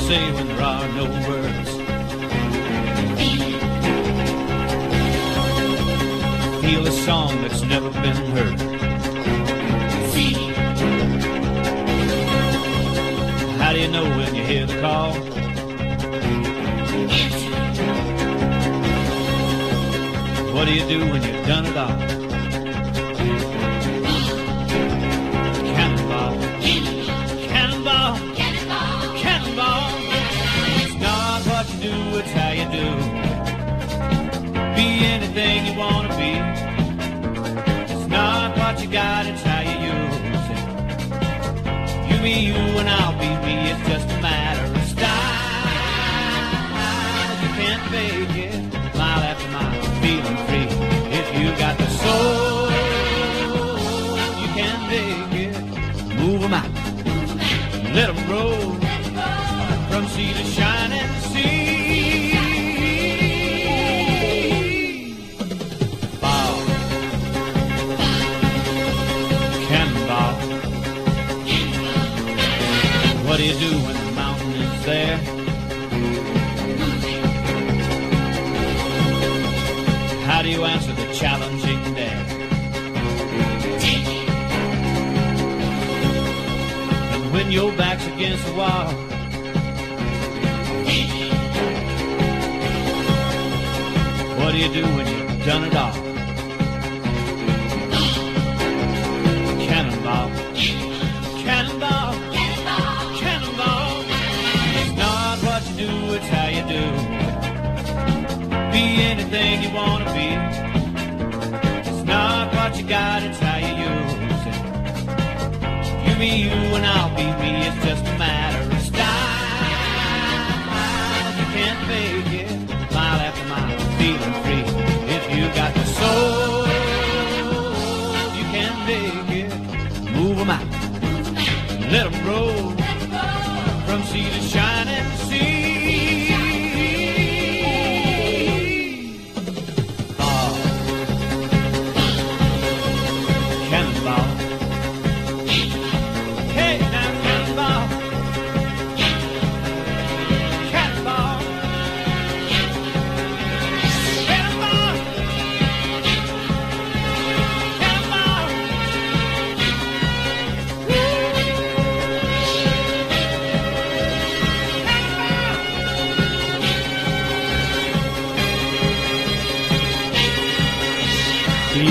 say when there are no words? Feel a song that's never been heard. How do you know when you hear the call? What do you do when you've done it all? Cannonball, cannonball, cannonball, cannonball. It's not what you do, it's how you do. Be anything you want to be. It's not what you got, it's how you use it. You be you and I'll be me, it's just a matter of style. You can't fake it, mile after mile, feeling free. If you got the soul, you can make it. Move 'em out, let 'em roll, from sea to shining sea. Ball, cannonball. What do you do when the mountain is there? How do you answer the challenging dare? And when your back's against the wall, what do you do when you've done it all? Cannonball, cannonball, cannonball. It's not what you do, it's how you do. Be anything you want to be. It's not what you got, it's how you use it. You be you and I'll be me, it's just a matter of style. You can't fake it, mile after mile, feeling free. If you got the soul, you can make it. Move 'em out, let 'em roll, from sea to shining sea.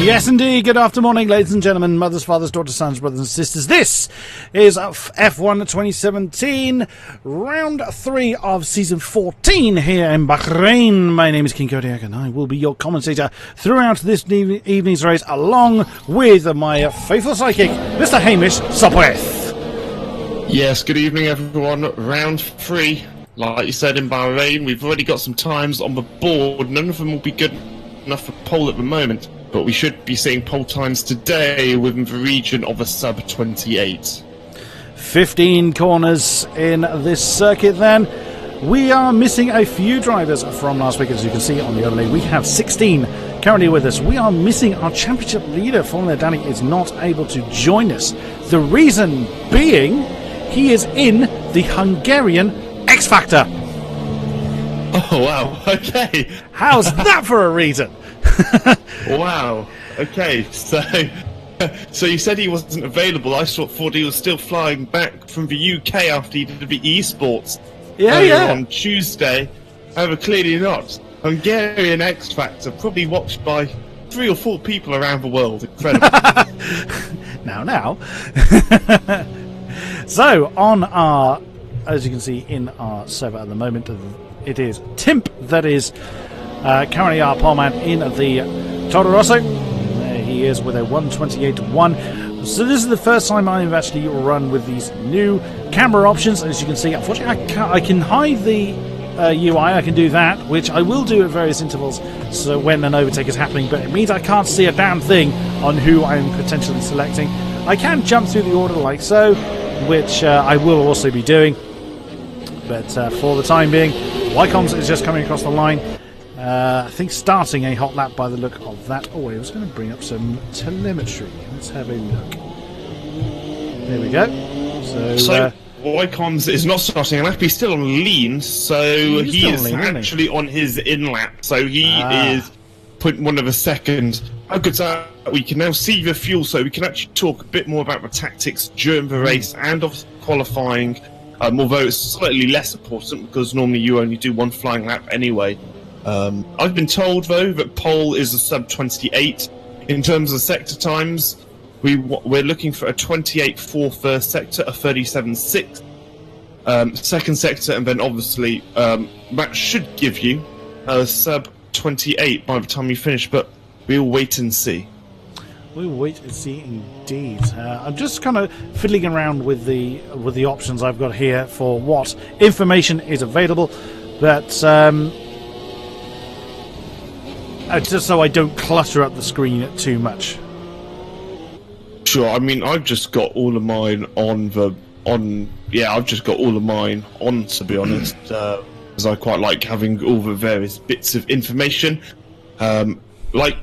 Yes, indeed. Good afternoon, ladies and gentlemen, mothers, fathers, daughters, sons, brothers and sisters. This is F1 2017, round 3 of season 14 here in Bahrain. My name is King-Kodiak and I will be your commentator throughout this evening's race, along with my faithful sidekick, Mr. Hamish Sopwith. Yes, good evening, everyone. Round 3, like you said, in Bahrain. We've already got some times on the board. None of them will be good enough for pole at the moment, but we should be seeing pole times today within the region of a sub 28. 15 corners in this circuit then. We are missing a few drivers from last week, as you can see on the overlay. We have 16 currently with us. We are missing our championship leader, Formula Danny, is not able to join us. The reason being, he is in the Hungarian X Factor. Oh, wow. Okay. How's that for a reason? Wow. Okay, so you said he wasn't available. I thought he was still flying back from the UK after he did the esports on Tuesday. However, clearly not. Hungarian X Factor, probably watched by 3 or 4 people around the world. Incredible. Now. So, on our, as you can see in our server at the moment, it is Timp that is currently our poleman in the Toro Rosso. There he is with a 128.1. So this is the first time I've actually run with these new camera options. As you can see, unfortunately I can hide the UI, I can do that, which I will do at various intervals, so when an overtake is happening, but it means I can't see a damn thing on who I'm potentially selecting. I can jump through the order like so, which I will also be doing, but for the time being, Wycombs is just coming across the line. I think starting a hot lap by the look of that. Oh, I was going to bring up some telemetry. Let's have a look. There we go. So Wycombs is not starting a lap. He's still on lean, so he is actually on his in lap. So he is 0.1 of a second. How good's that? We can now see the fuel, so we can actually talk a bit more about the tactics during the race and of qualifying. Although it's slightly less important because normally you only do one flying lap anyway. I've been told though that pole is a sub 28 in terms of sector times. We're looking for a 28.4 first sector, a 37.6 second sector, and then obviously that should give you a sub 28 by the time you finish. But we'll wait and see. We'll wait and see, indeed. I'm just kind of fiddling around with the options I've got here for what information is available, but just so I don't clutter up the screen too much. Sure. I mean, I've just got all of mine I've just got all of mine on, to be honest, because I quite like having all the various bits of information. Like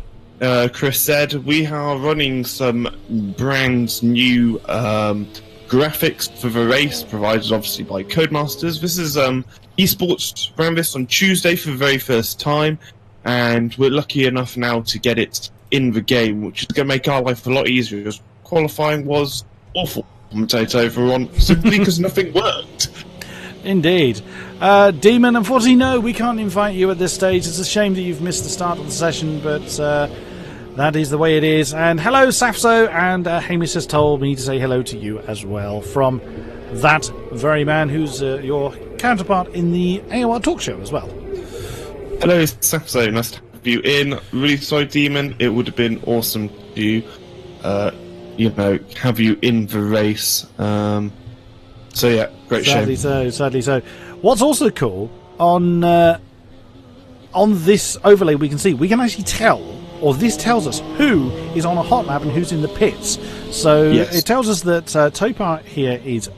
Chris said, we are running some brand new graphics for the race, provided obviously by Codemasters. This is esports ran this on Tuesday for the very first time, and we're lucky enough now to get it in the game, which is going to make our life a lot easier, because qualifying was awful. Commentate over on simply because nothing worked. Indeed. Demon, unfortunately, no, we can't invite you at this stage. It's a shame that you've missed the start of the session, but that is the way it is. And hello, Safso, and Hamish has told me to say hello to you as well from that very man who's your counterpart in the AOR talk show as well. Hello, Safso, nice to have you in. Really sorry, Demon, it would have been awesome to have you in the race. So yeah, great sadly shame. Sadly so. What's also cool on this overlay, we can actually tell, or this tells us who is on a hot lap and who's in the pits. So yes. It tells us that Topar here is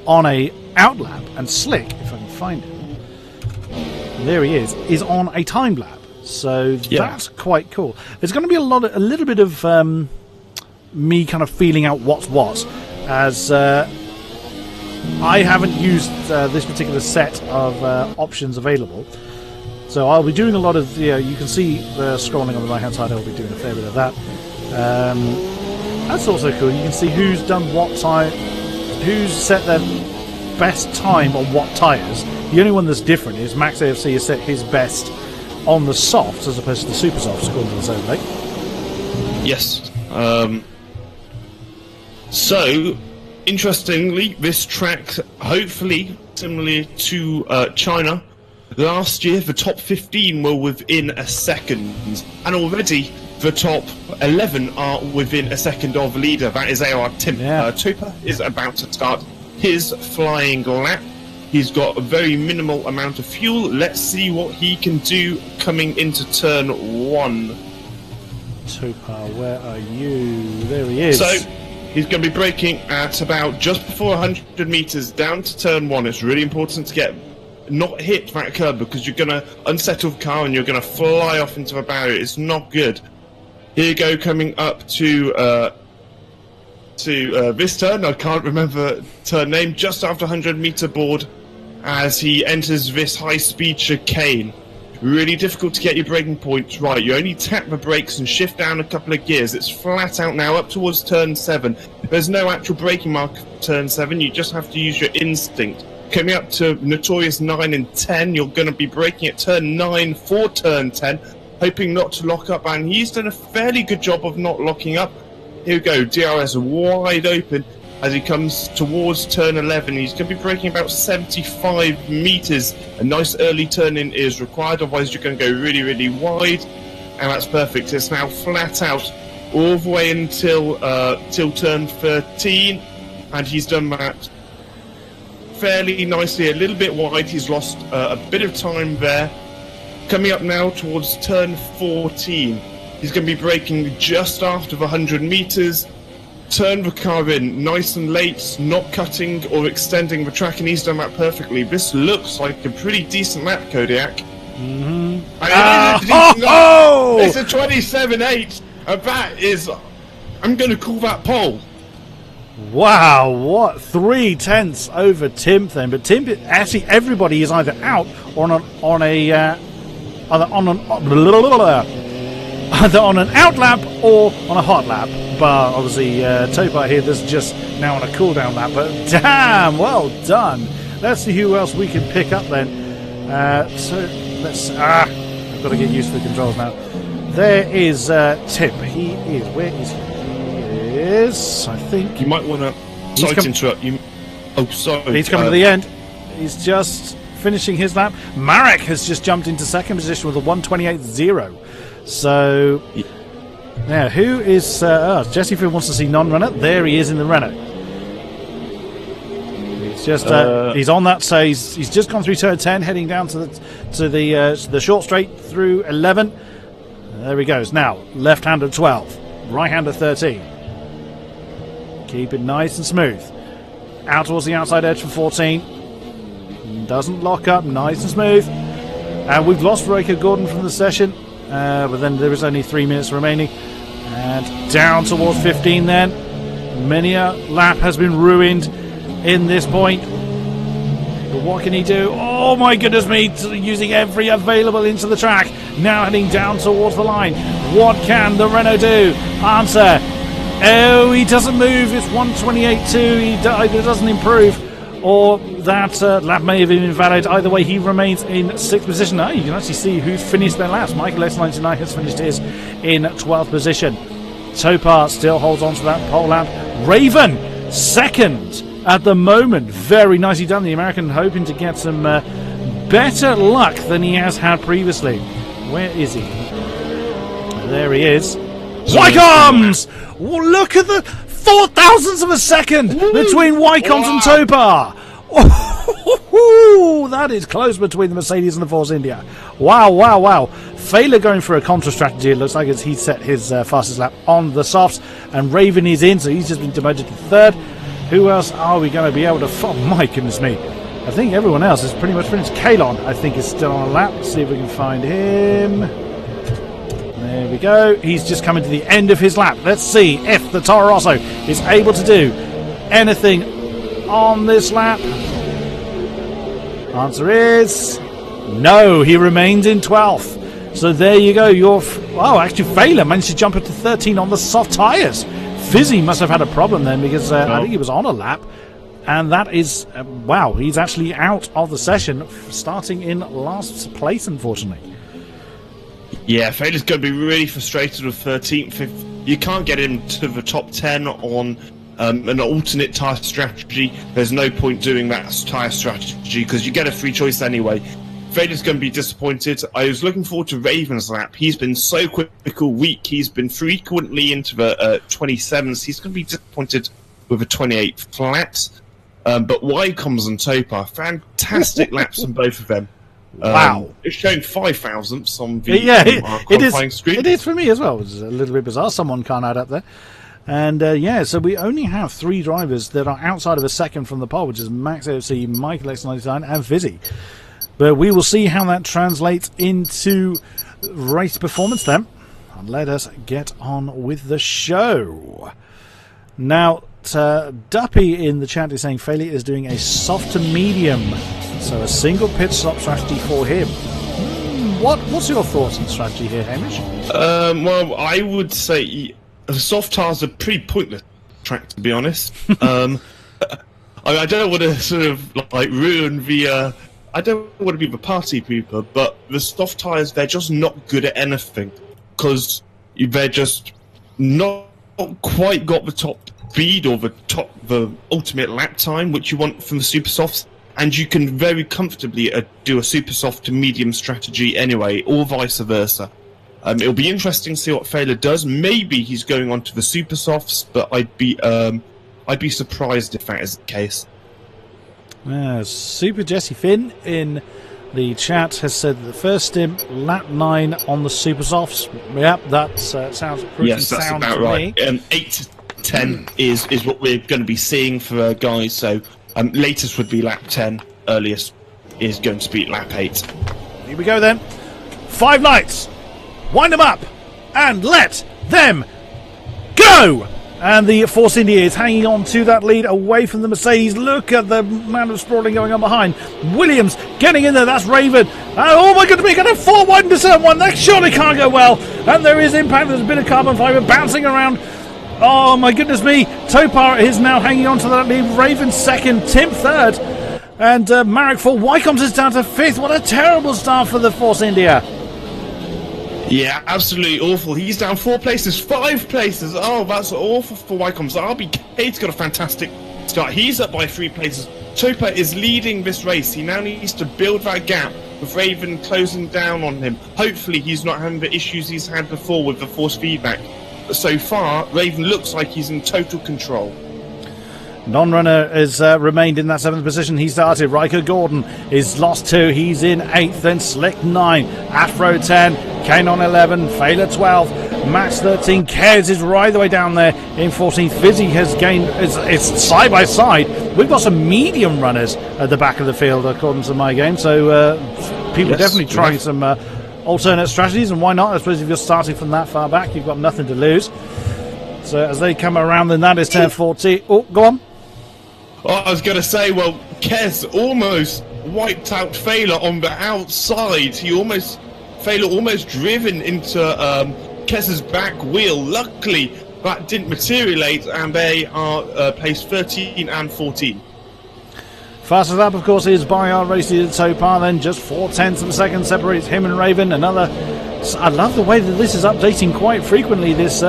on a out lap, and Slick, if I can find him, there he is on a timed lap. So that's quite cool. There's going to be a little bit of me kind of feeling out what's what, as I haven't used this particular set of options available, so I'll be doing a lot of you can see the scrolling on the right hand side. I'll be doing a fair bit of that. That's also cool. You can see who's done what time, who's set their best time on what tyres. The only one that's different is Max AFC has set his best on the softs as opposed to the super softs, according to this overlay. Yes. So, interestingly, this track, hopefully similar to China, last year the top 15 were within a second, and already the top 11 are within a second of the leader. That is AOR Tim. Topar is about to start his flying lap. He's got a very minimal amount of fuel. Let's see what he can do coming into turn 1. Topar, where are you? There he is. So, he's going to be braking at about just before 100 meters down to turn 1. It's really important to not hit that curb, because you're going to unsettle the car and you're going to fly off into the barrier. It's not good. Here you go, coming up to this turn. I can't remember turn name. Just after 100 meter board, as he enters this high-speed chicane. Really difficult to get your braking points right. You only tap the brakes and shift down a couple of gears. It's flat out now up towards turn 7. There's no actual braking mark for turn 7. You just have to use your instinct. Coming up to notorious 9 and 10, you're going to be braking at turn 9 for turn 10, hoping not to lock up. And he's done a fairly good job of not locking up. Here we go, DRS wide open as he comes towards turn 11. He's going to be braking about 75 meters. A nice early turn-in is required, otherwise you're going to go really, really wide. And that's perfect. It's now flat out all the way until till turn 13. And he's done that fairly nicely, a little bit wide. He's lost a bit of time there. Coming up now towards turn 14. He's going to be braking just after the 100 meters. Turn the car in nice and late, not cutting or extending the track, and he's done that perfectly. This looks like a pretty decent lap, Kodiak. Mm-hmm. It's a 27.8, and that is, I'm going to call that pole. Wow, what 3/10 over Timp then? But Timp, actually, everybody is either out or either on an out lap or on a hot lap. But obviously, Topar here, this is just now on a cooldown lap. But damn, well done. Let's see who else we can pick up then. So let's. I've got to get used to the controls now. There is Timp. He is. Where is he? Is I think you might want to. Sorry to interrupt you. Oh, sorry. He's coming to the end. He's just finishing his lap. Marek has just jumped into second position with a 1:28.0. So, yeah, who is Jesse Finn wants to see non-runner. There he is in the Renault. He's just he's on that. So he's just gone through turn 10, heading down to the short straight through 11. There he goes. Now left-hander 12, right-hander 13. Keep it nice and smooth. Out towards the outside edge for 14. Doesn't lock up. Nice and smooth. And we've lost Royko Gordon from the session. But then there is only 3 minutes remaining. And down towards 15 then. Many a lap has been ruined in this point. But what can he do? Oh my goodness me. Using every available into the track. Now heading down towards the line. What can the Renault do? Answer. Oh, he doesn't move. It's 1:28.2. He doesn't improve. Or that lap may have been invalid. Either way, he remains in 6th position. You can actually see who's finished their laps. Michael S99 has finished his in 12th position. Topar still holds on to that pole lap. Raven, 2nd at the moment. Very nicely done. The American hoping to get some better luck than he has had previously. Where is he? There he is. Wycombs! Look at the 4,000ths of a second between Wycombs and Topar. Oh, that is close between the Mercedes and the Force India. Wow, wow, wow. Failer going for a contra strategy. It looks like he set his fastest lap on the softs, and Raven is in, so he's just been demoted to 3rd. Who else are we going to be able to... Oh, my goodness me. I think everyone else is pretty much finished. Kalon, I think, is still on a lap. Let's see if we can find him. There we go. He's just coming to the end of his lap. Let's see if the Toro Rosso is able to do anything on this lap. Answer is no. He remains in 12th. So there you go. Actually, Failer managed to jump up to 13 on the soft tyres. Fizzy must have had a problem then because I think he was on a lap. And that is, wow, he's actually out of the session, starting in last place, unfortunately. Yeah, Failer's going to be really frustrated with 13th. If you can't get him to the top 10 on an alternate tyre strategy, there's no point doing that tyre strategy because you get a free choice anyway. Failer's going to be disappointed. I was looking forward to Raven's lap. He's been so quick all week. He's been frequently into the 27s. He's going to be disappointed with a 28 flat. But Wycombs and Topar, fantastic laps on both of them. Wow. It's showing 5,000ths on the qualifying screen. It is for me as well. It's a little bit bizarre. Someone can't add up there. And so we only have 3 drivers that are outside of a second from the pole, which is Max AFC, Michael X99, and Vizzy. But we will see how that translates into race performance then. And let us get on with the show. Now, Duppy in the chat is saying Failure is doing a soft to medium. So a single pit stop strategy for him. What's your thoughts on the strategy here, Hamish? Well, I would say the soft tyres are pretty pointless track, to be honest. I don't want to sort of like ruin the. I don't want to be the party people, but the soft tyres, they're just not good at anything because they're just not quite got the top speed or the ultimate lap time which you want from the super softs. And you can very comfortably do a super soft to medium strategy anyway, or vice versa. It'll be interesting to see what Failer does. Maybe he's going on to the super softs, but I'd be surprised if that is the case. Super Jesse Finn in the chat has said that the first stint, lap 9 on the super softs. Yep, that sounds pretty sound about to right. me. 8 to 10 is what we're going to be seeing for guys. So latest would be lap 10. Earliest is going to be lap 8. Here we go then. 5 lights. Wind them up and let them go. And the Force India is hanging on to that lead away from the Mercedes. Look at the man of sprawling going on behind. Williams getting in there. That's Raven. Oh my goodness, we're going to 4 wide into turn 1. That surely can't go well. And there is impact. There's a bit of carbon fibre bouncing around. Oh my goodness me. Topar is now hanging on to that lead. Raven second. Tim third. And Marek fourth. Wycombs is down to fifth. What a terrible start for the Force India. Yeah, absolutely awful. He's down 4 places, 5 places. Oh, that's awful for Wycombs. RBK's got a fantastic start. He's up by 3 places. Topa is leading this race. He now needs to build that gap with Raven closing down on him. Hopefully he's not having the issues he's had before with the force feedback. But so far, Raven looks like he's in total control. Non-runner has remained in that 7th position. He started. Riker Gordon is lost 2. He's in 8th. Then Slick 9. Afro 10. Kanon 11. Failer 12. Max 13. Cares is right the way down there in 14th. Fizzy has gained. It's side by side. We've got some medium runners at the back of the field, according to my game. So people are definitely trying some alternate strategies. And why not? I suppose if you're starting from that far back, you've got nothing to lose. So as they come around, then that is turn 14. Oh, go on. Oh, I was going to say, well, Kez almost wiped out Failer on the outside. Failer almost driven into Kez's back wheel. Luckily, that didn't materialise, and they are placed 13 and 14. Fastest up, of course, is Bayard racing so far. Then just 0.4 of a second separates him and Raven. I love the way that this is updating quite frequently. This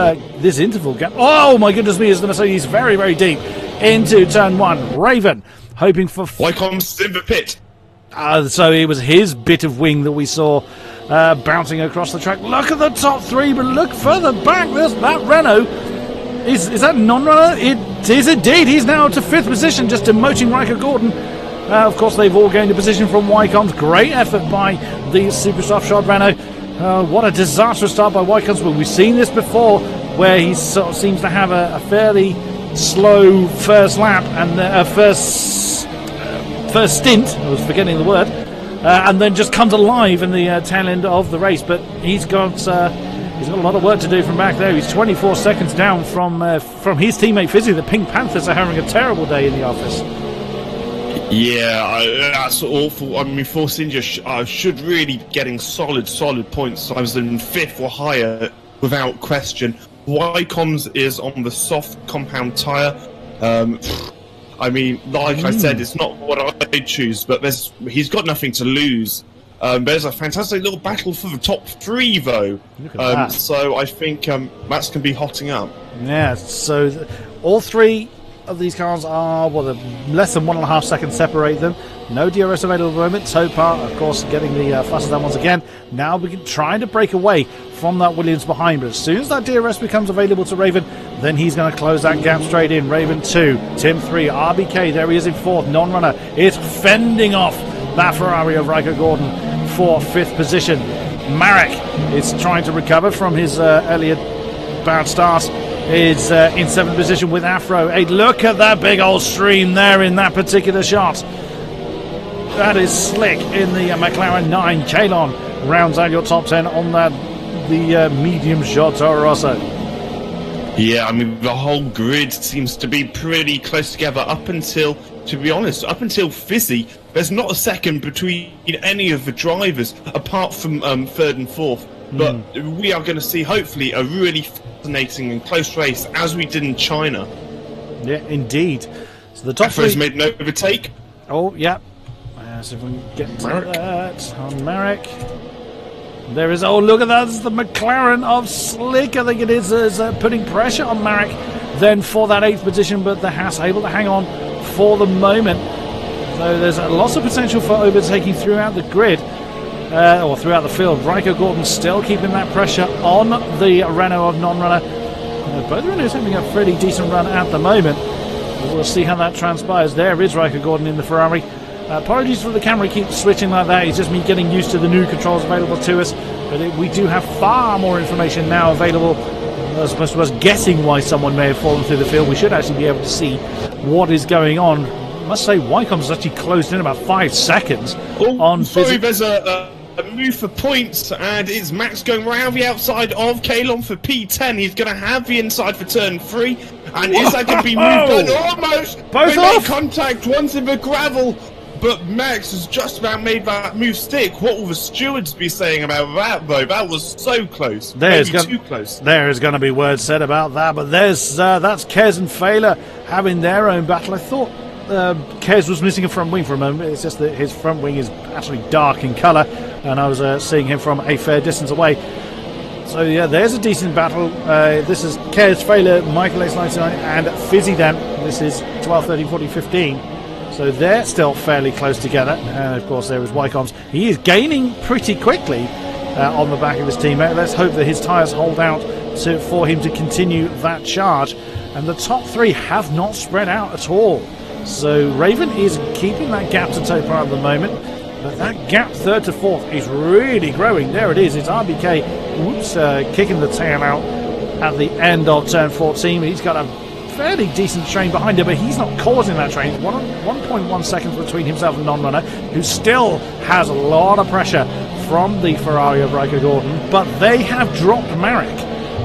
interval gap. Oh my goodness me! Is the Mercedes very, very deep into turn 1? Raven hoping for. Wycombs in the pit. So it was his bit of wing that we saw bouncing across the track. Look at the top 3, but look further back. There's that Renault. Is that non-runner? It is indeed. He's now to 5th position, just demoting Riker Gordon. Of course, they've all gained a position from Wycombs. Great effort by the super soft shod Renault. What a disastrous start by Wycombs, but we've seen this before, where he sort of seems to have a fairly slow first lap and first stint. I was forgetting the word, and then just comes alive in the tail end of the race. But he's got a lot of work to do from back there. He's 24 seconds down from his teammate Fizzy. The Pink Panthers are having a terrible day in the office. Yeah, that's awful. I mean, Force India should really be getting solid points. I was in 5th or higher without question. Wycombs is on the soft compound tyre. I mean, like I said, it's not what I'd choose, but he's got nothing to lose. There's a fantastic little battle for the top 3, though. So I think that's going to be hotting up. Yeah, so all 3 of these cars are less than 1.5 seconds separate them. No DRS available at the moment. Topar, of course, getting the fastest down once again. Now we can try to break away from that Williams behind, but as soon as that DRS becomes available to Raven, then he's going to close that gap straight in. Raven 2, Tim 3, RBK, there he is in 4th. Non-runner is fending off that Ferrari of Riker Gordon for 5th position. Marek is trying to recover from his earlier bad start. Is in 7th position with Afro 8. Look at that big old stream there in that particular shot. That is slick in the McLaren 9. Kalon rounds out your top 10 on the medium shot Toro Rosso. Yeah, I mean, the whole grid seems to be pretty close together up until, to be honest, up until Fizzy. There's not a second between any of the drivers apart from 3rd and 4th. But we are going to see, hopefully, a really fascinating and close race, as we did in China. Yeah, indeed. So the top Afro's 3... made an overtake. Oh, yeah. So if we can get to that on Marek. There is... Oh, look at that. It's the McLaren of Slick. I think it is putting pressure on Marek then for that 8th position, but the Haas able to hang on for the moment. So there's lots of potential for overtaking throughout the grid. Or throughout the field. Riker Gordon still keeping that pressure on the Renault of non-runner. Both Renaults having a pretty decent run at the moment. We'll see how that transpires. There is Riker Gordon in the Ferrari. Apologies for the camera keeps switching like that. It's just me getting used to the new controls available to us. But we do have far more information now available as opposed to us guessing why someone may have fallen through the field. We should actually be able to see what is going on. I must say, Wycombs has actually closed in about 5 seconds on... Sorry, there's a move for points, and it's Max going round the outside of Kalon for P10. He's going to have the inside for turn 3, And is that going to be moved on? Almost! Both they off! made contact once in the gravel, but Max has just about made that move stick. What will the stewards be saying about that, though? That was so close. Too close. There is going to be words said about that, but that's Kez and Failer having their own battle. I thought Kez was missing a front wing for a moment. It's just that his front wing is actually dark in colour, and I was seeing him from a fair distance away. So yeah, there's a decent battle. This is Kez, Failer, Michael X99 and Fizzy then. This is 12, 13, 14, 15. So they're still fairly close together. And of course there is Wycombs. He is gaining pretty quickly on the back of his teammate. Let's hope that his tyres hold out for him to continue that charge. And the top three have not spread out at all. So Raven is keeping that gap to Topar at the moment. But that gap third to fourth is really growing. There it is. It's RBK kicking the tail out at the end of turn 14. He's got a fairly decent train behind him, but he's not causing that train. 1.1 seconds between himself and Non-Runner, who still has a lot of pressure from the Ferrari of Riker Gordon, but they have dropped Marek.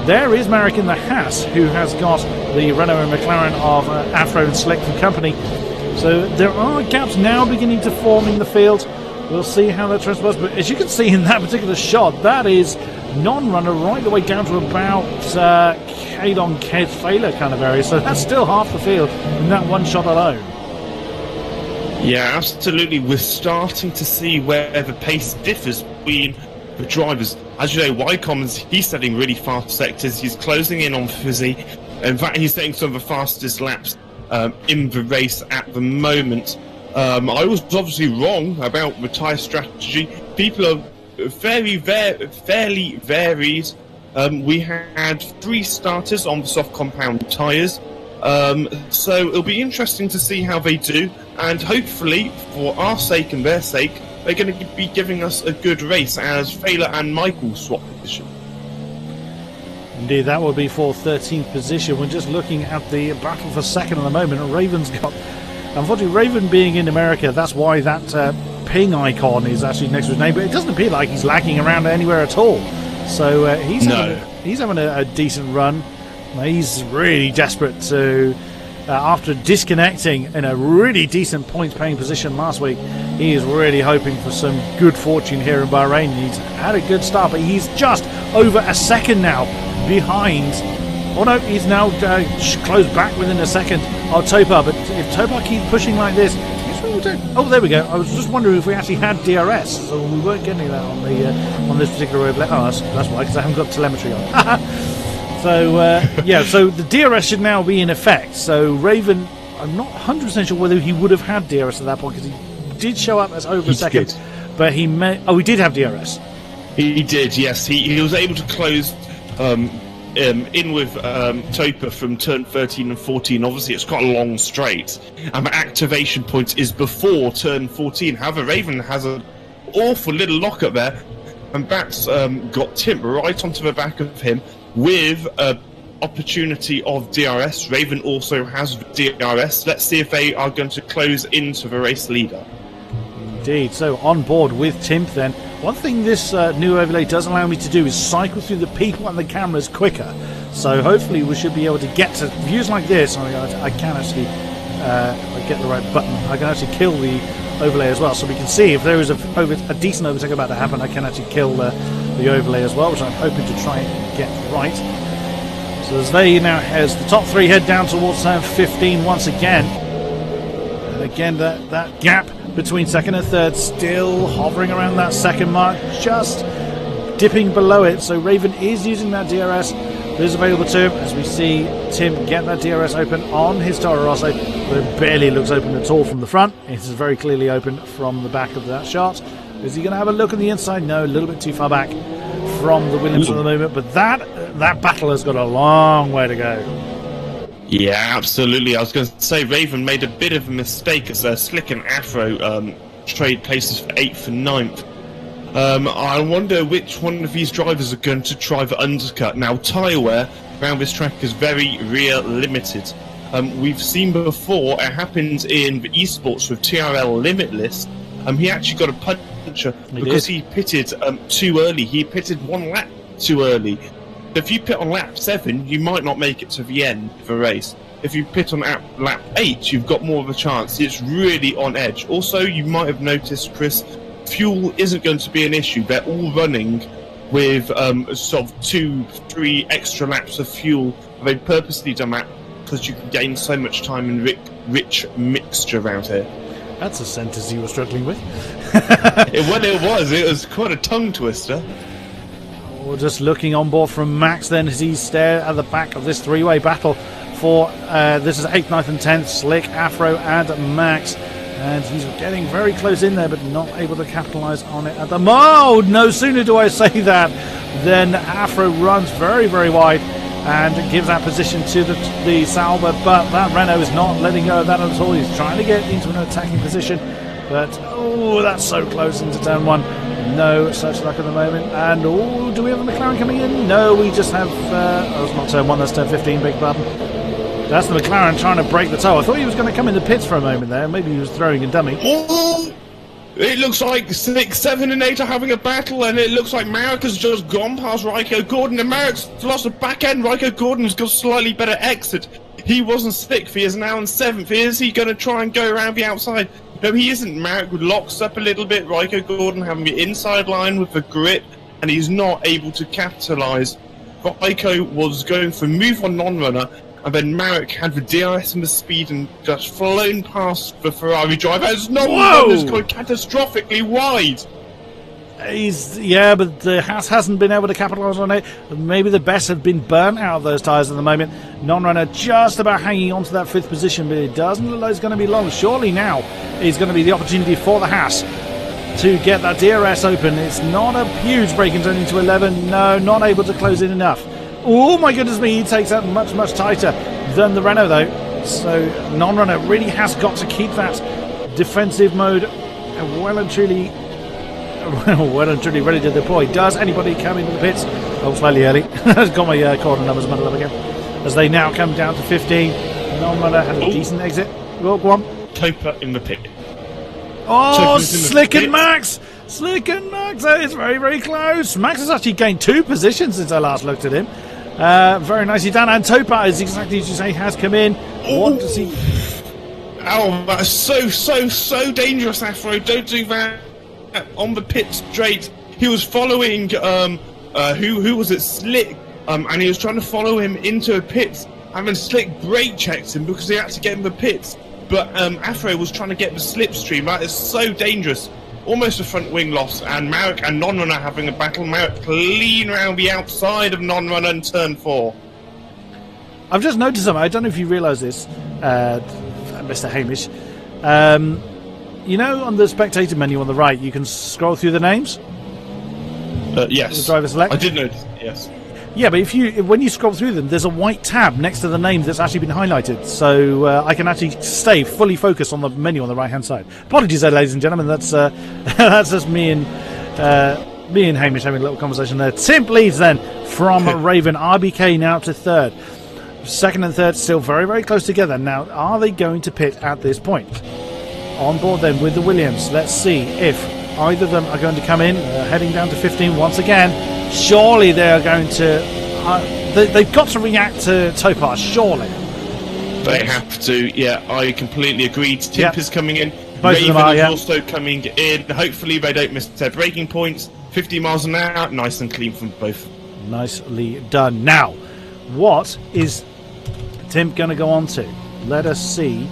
There is Marek in the Haas, who has got the Renault and McLaren of Afro and Slick and company. So there are gaps now beginning to form in the field. We'll see how that transpires, but as you can see in that particular shot, that is Non-Runner right the way down to about Kadon Ked Failer kind of area, so that's still half the field in that one shot alone. Yeah, absolutely. We're starting to see where the pace differs between the drivers. As you know, Wycombs, he's setting really fast sectors, he's closing in on Fizzy. In fact, he's setting some of the fastest laps in the race at the moment. I was obviously wrong about the tyre strategy. People are fairly varied. We had 3 starters on the soft compound tyres, so it'll be interesting to see how they do, and hopefully, for our sake and their sake, they're going to be giving us a good race as Failer and Michael swap position. Indeed, that will be for 13th position. We're just looking at the battle for second at the moment, and Raven's got... Unfortunately, Raven being in America, that's why that ping icon is actually next to his name, but it doesn't appear like he's lagging around anywhere at all. So he's having a decent run. He's really desperate to, after disconnecting in a really decent points-paying position last week, he is really hoping for some good fortune here in Bahrain. He's had a good start, but he's just over a second now behind. Oh no, he's now closed back within a second of Topar, but if Topar keeps pushing like this, oh, there we go. I was just wondering if we actually had DRS, so we weren't getting that on this particular road. Oh, that's why, because I haven't got telemetry on. So, yeah, so the DRS should now be in effect. So Raven, I'm not 100% sure whether he would have had DRS at that point, because he did show up as over a second, but he did have DRS. He did, yes. He was able to close... in with Topar from turn 13 and 14. Obviously it's quite a long straight, and the activation point is before turn 14. However, Raven has an awful little lockup there, and that's got Tim right onto the back of him with an opportunity of DRS. Raven also has DRS. Let's see if they are going to close into the race leader. Indeed. So on board with Timp then. One thing this new overlay does allow me to do is cycle through the people and the cameras quicker. So hopefully we should be able to get to views like this. I can actually, if I get the right button, I can actually kill the overlay as well. So we can see if there is a decent overtake about to happen, I can actually kill the overlay as well, which I'm hoping to try and get right. So as the top 3 head down towards turn 15 once again. And again, that gap between second and third still hovering around that second mark, just dipping below it. So Raven is using that DRS that is available to him, as we see Tim get that DRS open on his Toro Rosso, but it barely looks open at all from the front. It is very clearly open from the back of that shot. Is he going to have a look on the inside? No, a little bit too far back from the Williams at the moment, but that battle has got a long way to go. Yeah, absolutely. I was going to say Raven made a bit of a mistake as Slick and Afro trade places for 8th and 9th. I wonder which one of these drivers are going to try the undercut. Now, tyre wear around this track is very rear limited. We've seen before, it happened in the esports with TRL Limitless. He actually got a puncture because he pitted too early. He pitted 1 lap too early. If you pit on lap 7, you might not make it to the end of the race. If you pit on lap 8, you've got more of a chance. It's really on edge. Also, you might have noticed, Chris, fuel isn't going to be an issue. They're all running with sort of 2-3 extra laps of fuel. They purposely done that because you can gain so much time in rich mixture around here. That's a sentence you were struggling with. It was quite a tongue twister. We're just looking on board from Max then as he stares at the back of this three-way battle for this is 8th, 9th and 10th, Slick, Afro and Max. And he's getting very close in there, but not able to capitalise on it at the moment. No sooner do I say that than Afro runs very, very wide and gives that position to the Sauber, but that Renault is not letting go of that at all. He's trying to get into an attacking position, but that's so close into turn 1. No such luck at the moment. And do we have a McLaren coming in? No, we just have it's not turn 1, that's turn 15, big pardon. That's the McLaren trying to break the toe. I thought he was going to come in the pits for a moment there. Maybe he was throwing a dummy. Oh, it looks like 6, 7 and 8 are having a battle, and it looks like Marek has just gone past Rico Gordon, and Marek's lost a back end. Rico Gordon's got a slightly better exit. He wasn't 6th, he is now in 7th. Is he going to try and go around the outside? No, he isn't. Marek locks up a little bit. Rico Gordon having the inside line with the grip, and he's not able to capitalise. Rico was going for move on non-runner, and then Marek had the DRS and the speed and just flown past the Ferrari driver as non-runners going catastrophically wide. But the Haas hasn't been able to capitalise on it. Maybe the best have been burnt out of those tyres at the moment. Non-runner just about hanging on to that 5th position, but it doesn't look like it's going to be long. Surely now is going to be the opportunity for the Haas to get that DRS open. It's not a huge break in turning to 11. No, not able to close it enough. Oh my goodness me, he takes that much, much tighter than the Renault though. So non-runner really has got to keep that defensive mode well and truly ready to deploy. Does anybody come into the pits? Oh, slightly early. I've got my corner numbers muddled up again. As they now come down to 15. Non-runner had a decent exit. Go on. Topa in the pit. Oh, Slick and Max! Slick and Max! That is very, very close. Max has actually gained 2 positions since I last looked at him. Very nicely done. And Topa, is exactly as you say, has come in. What does he... Oh, that is so dangerous, Afro. Don't do that. On the pit straight, he was following who was it? Slick, and he was trying to follow him into a pit, and then Slick brake checked him because he had to get in the pits. But Afro was trying to get the slipstream. That is so dangerous. Almost a front wing loss, and Marek and non-runner having a battle. Marek clean around the outside of non-runner in turn 4. I've just noticed something. I don't know if you realise this, Mr. Hamish. You know, on the spectator menu on the right, you can scroll through the names. Yes, the driver select. I did notice. Yes. Yeah, but when you scroll through them, there's a white tab next to the name that's actually been highlighted, so I can actually stay fully focused on the menu on the right-hand side. Apologies there, ladies and gentlemen. That's that's just me and Hamish having a little conversation there. Tim leads then from Raven. RBK now to 3rd. 2nd and 3rd still very, very close together. Now, are they going to pit at this point? On board then with the Williams. Let's see if either of them are going to come in. Heading down to 15 once again. Surely they are going to... they've got to react to Topaz, surely. They have to, yeah, I completely agree. Timp is coming in. Both Raven of them are, is yeah. also coming in. Hopefully they don't miss their braking points. 50 miles an hour, nice and clean from both. Nicely done. Now, what is Timp going to go on to? Let us see.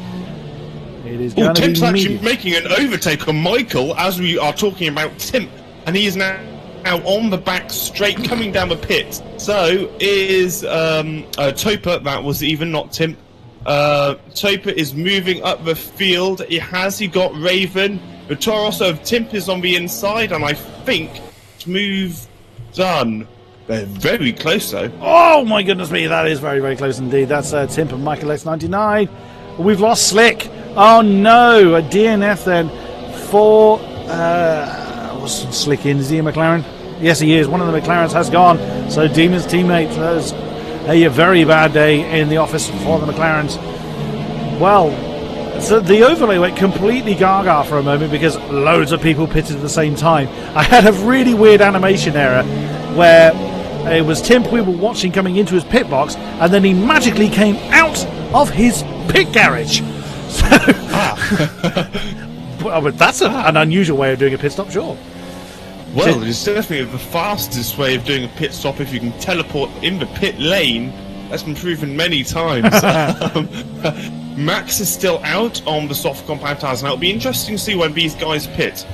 It is going to be Timp's actually medium. making an overtake on Michael as we are talking about Timp, and he is now on the back straight coming down the pit. So is Topa, that was even not Timp. Topa is moving up the field. He got Raven. The Toros of Timp is on the inside, and I think move done. They're very close though. Oh my goodness me, that is very, very close indeed. That's Timp and Michael X99. We've lost Slick. Oh no, a DNF then for was Slick in? Is he a McLaren? Yes, he is. One of the McLarens has gone. So Demon's teammate has a very bad day in the office for the McLarens. Well, so the overlay went completely gaga for a moment because loads of people pitted at the same time. I had a really weird animation error where It was Timp we were watching coming into his pit box, and then he magically came out of his pit garage. So, but that's an unusual way of doing a pit stop, sure. Well, it's definitely the fastest way of doing a pit stop if you can teleport in the pit lane. That's been proven many times. Max is still out on the soft compound tires. Now, it'll be interesting to see when these guys pit.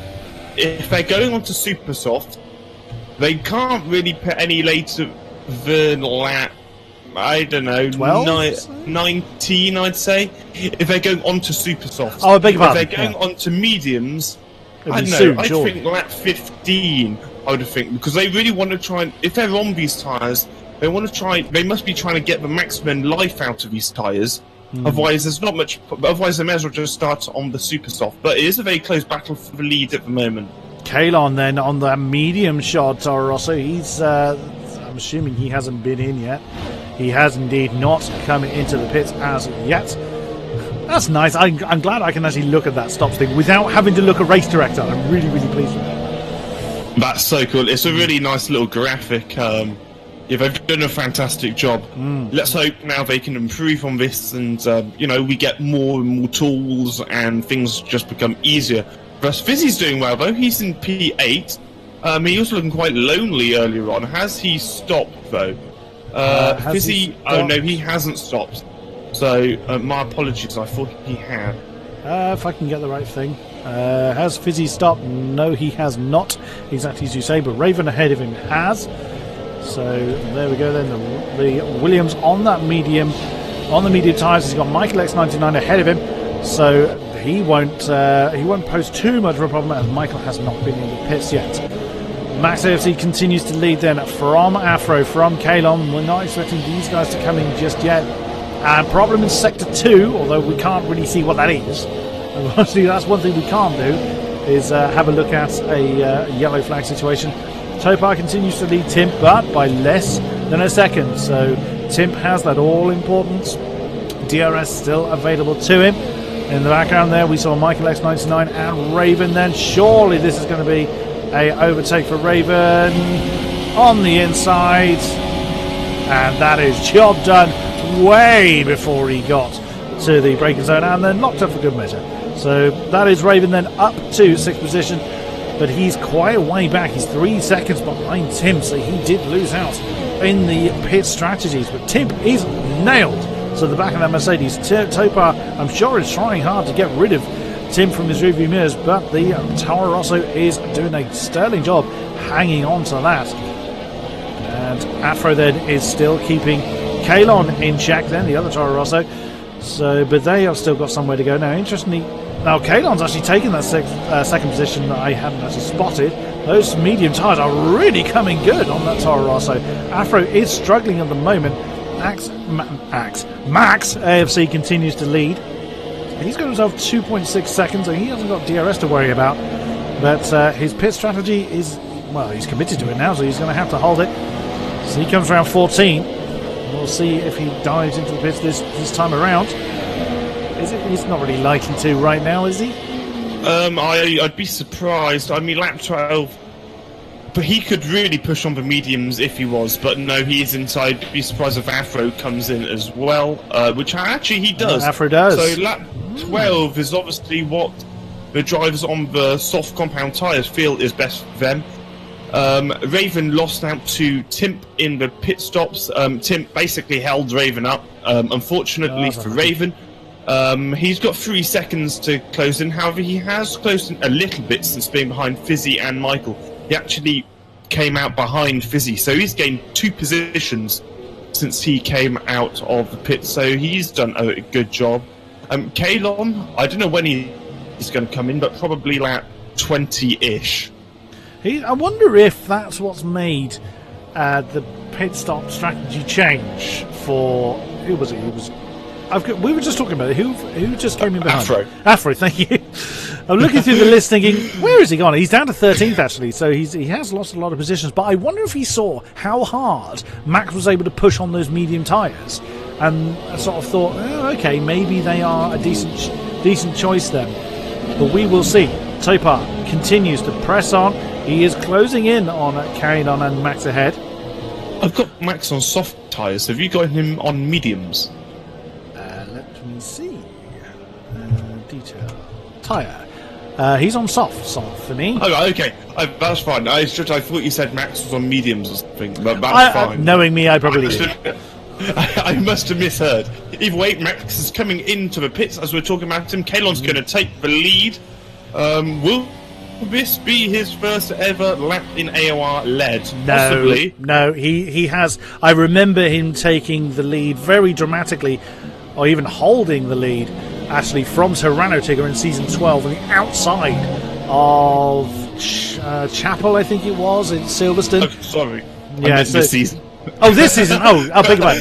If they're going on to super soft, they can't really pit any later than lap, I don't know, 19, I'd say. If they're going on to super soft. Oh, I beg your pardon. If they're going on to mediums, I don't know, I think lap 15, I would think, because they really want to try and, if they're on these tyres, they must be trying to get the maximum life out of these tyres. Otherwise, there's not much. Otherwise, they may as well just start on the super soft. But it is a very close battle for the lead at the moment. Kalon then on the medium shot, Toro Rosso. He's, I'm assuming he hasn't been in yet. He has indeed not come into the pits as yet. That's nice. I'm glad I can actually look at that stops thing without having to look at race director. I'm really, really pleased with that. That's so cool. It's a really nice little graphic. Yeah, they've done a fantastic job. Let's hope now they can improve on this and, we get more and more tools and things just become easier. But Fizzy's doing well, though. He's in P8. He was looking quite lonely earlier on. Has he stopped, though? Fizzy... Oh, no, he hasn't stopped. So, my apologies. I thought he had. If I can get the right thing. Has Fizzy stopped? No, he has not. Exactly as you say, but Raven ahead of him has. So there we go then, the Williams on that medium, on the medium tyres. He's got Michael X99 ahead of him, so he won't pose too much of a problem, as Michael has not been in the pits yet. Max AFC continues to lead then from Afro, from Kalon. We're not expecting these guys to come in just yet. Problem in Sector 2, although we can't really see what that is. Honestly, that's one thing we can't do, is have a look at a yellow flag situation. Topar continues to lead Timp, but by less than a second. So Timp has that all-important DRS still available to him. In the background there, we saw Michael X99 and Raven. Then surely this is going to be a overtake for Raven on the inside. And that is job done way before he got to the braking zone and then locked up for good measure. So that is Raven then up to 6th position. But he's quite a way back. He's 3 seconds behind Tim, so he did lose out in the pit strategies. But Tim is nailed to the back of that Mercedes. Topar, I'm sure, is trying hard to get rid of Tim from his rearview mirrors, but the Toro Rosso is doing a sterling job hanging on to that. And Afro then is still keeping Kalon in check then, the other Toro Rosso. So, but they have still got somewhere to go. Now, interestingly, now Kalon's actually taken that second position that I hadn't actually spotted. Those medium tyres are really coming good on that Toro Rosso. Afro is struggling at the moment. Max AFC continues to lead. He's got himself 2.6 seconds, so he hasn't got DRS to worry about. But his pit strategy is, well, he's committed to it now, so he's going to have to hold it. So he comes around 14. We'll see if he dives into the pits this time around. He's not really likely to right now, is he? I'd be surprised. I mean, lap 12, but he could really push on the mediums if he was. But no, he is inside. I'd be surprised if Afro comes in as well, which actually he does. Afro does. So lap 12 is obviously what the drivers on the soft compound tyres feel is best for them. Raven lost out to Timp in the pit stops. Timp basically held Raven up. Unfortunately for Raven, he's got 3 seconds to close in. However, he has closed in a little bit since being behind Fizzy and Michael. He actually came out behind Fizzy, so he's gained 2 positions since he came out of the pit. So he's done a good job. Kalon, I don't know when he's going to come in, but probably lap 20-ish. I wonder if that's what's made the pit stop strategy change for... Who was it? We were just talking about it. Who just came in behind? Afro, thank you. I'm looking through the list thinking, where has he gone? He's down to 13th, actually, so he has lost a lot of positions. But I wonder if he saw how hard Max was able to push on those medium tyres and sort of thought, okay, maybe they are a decent choice then. But we will see. Topar continues to press on. He is closing in on Kalon and Max ahead. I've got Max on soft tyres. Have you got him on mediums? Let me see. Detail. Tyre. He's on soft for me. Oh, okay. That's fine. I thought you said Max was on mediums or something, but that's fine. Knowing me, I probably did. I must have misheard. Either way, Max is coming into the pits as we're talking about him. Kalon's going to take the lead. Will this be his first ever lap in AOR led? Possibly. No, he has. I remember him taking the lead very dramatically, or even holding the lead, actually, from Tyranno Tigger in Season 12 on the outside of Chapel, I think it was, in Silverstone. Oh, sorry. Yeah, I missed this seaseason. Oh, this season. Oh, big one.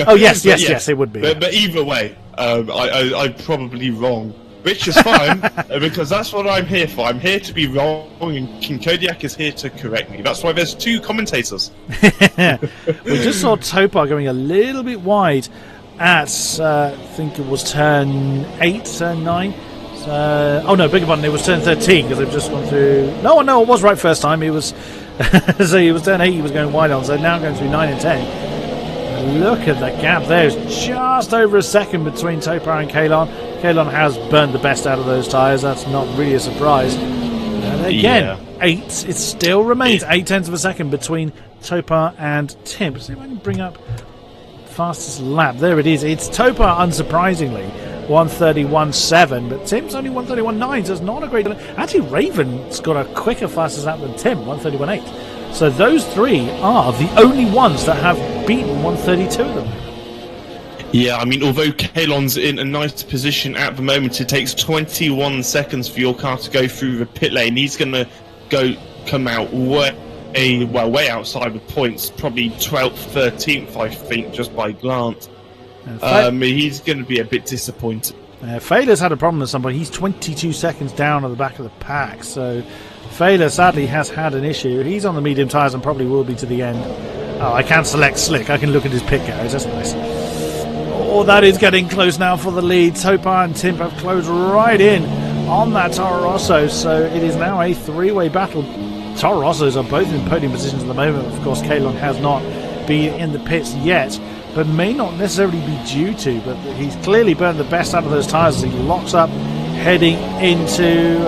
Oh, yes, it would be. But either way, I'm probably wrong. Which is fine, because that's what I'm here for. I'm here to be wrong, and King-Kodiak is here to correct me. That's why there's two commentators. We just saw Topar going a little bit wide at, I think it was turn 8, turn 9. Oh no, bigger button, it was turn 13, because they've just gone through... No, it was right first time. It was... so it was turn 8 he was going wide on, so now going through 9 and 10. Look at the gap there. It's just over a second between Topar and Kalon. Kalon has burned the best out of those tyres. That's not really a surprise. And again, 8. It still remains 0.8 of a second between Topar and Tim. See if I can bring up fastest lap. There it is. It's Topar, unsurprisingly, 1:31.7, but Tim's only 1:31.9, so it's not a great... Actually, Raven's got a quicker fastest lap than Tim, 1:31.8. So those three are the only ones that have beaten 1:32 of them. Yeah, I mean, although Kalon's in a nice position at the moment, it takes 21 seconds for your car to go through the pit lane. He's going to come out way outside the points, probably 12th, 13th, I think, just by glance. He's going to be a bit disappointed. Failer's had a problem at some point. He's 22 seconds down at the back of the pack, so Failer sadly has had an issue. He's on the medium tyres and probably will be to the end. Oh, I can select Slick. I can look at his pit garage. That's nice. Oh, that is getting close now for the lead. Topar and Tim have closed right in on that Toro Rosso, so it is now a three-way battle. Toro Rossos are both in podium positions at the moment. Of course, Kalon has not been in the pits yet, but may not necessarily be due to, but he's clearly burned the best out of those tyres as he locks up, heading into...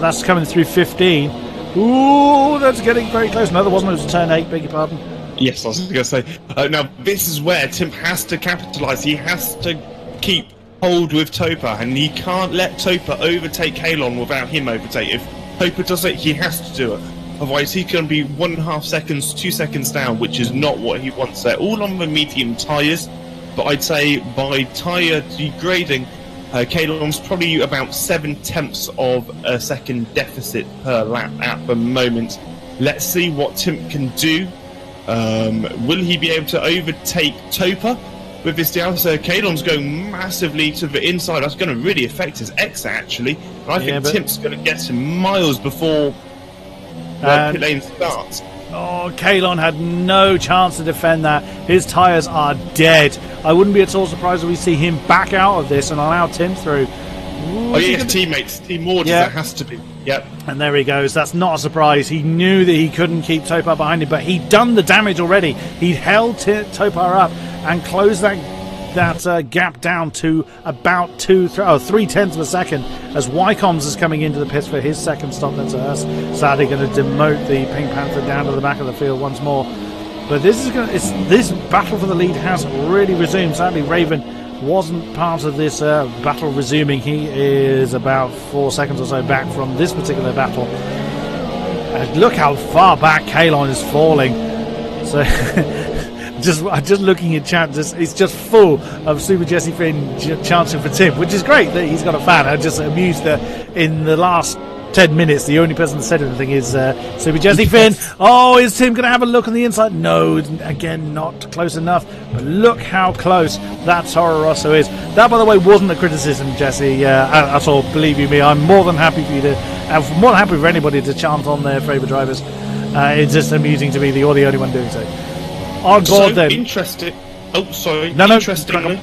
that's coming through 15. Ooh, that's getting very close. No, there wasn't. It was turn 8, beg your pardon. Yes, I was going to say. Now, this is where Tim has to capitalise. He has to keep hold with Topar, and he can't let Topar overtake Kalon without him overtake. If Topar does it, he has to do it. Otherwise, he's going to be 1.5 seconds, 2 seconds down, which is not what he wants there. All on the medium tyres, but I'd say by tyre degrading, Kalon's probably about 0.7 of a second deficit per lap at the moment. Let's see what Tim can do. Will he be able to overtake Topar with this down? So Kalon's going massively to the inside. That's going to really affect his exit, actually. And I think Tim's going to get him miles before pit lane starts. Oh, Kalon had no chance to defend that. His tyres are dead. I wouldn't be at all surprised if we see him back out of this and allow Tim through. Ooh, teammates. Team orders, that has to be. Yep. And there he goes. That's not a surprise. He knew that he couldn't keep Topar behind him, but he'd done the damage already. He'd held Topar up and closed that gap down to about 0.3 of a second as Wycombs is coming into the pits for his second stop. That's us. Sadly going to demote the Pink Panther down to the back of the field once more. But this battle for the lead has really resumed. Sadly, Raven wasn't part of this battle resuming. He is about 4 seconds or so back from this particular battle. Look how far back Kalon is falling. So just looking at chat, it's just full of Super Jesse Finn chanting for Tim, which is great that he's got a fan. I'm just amused that in the last 10 minutes, the only person that said anything is Super Jesse Finn. Oh, is Tim going to have a look on the inside? No, again, not close enough. But look how close that Toro Rosso is. That, by the way, wasn't a criticism, Jesse, at all. Believe you me, I'm more than happy for you to, more than happy for anybody to chant on their favourite drivers. It's just amusing to me that you're the only one doing so. On board then. Interesting. Oh, sorry. No, interestingly.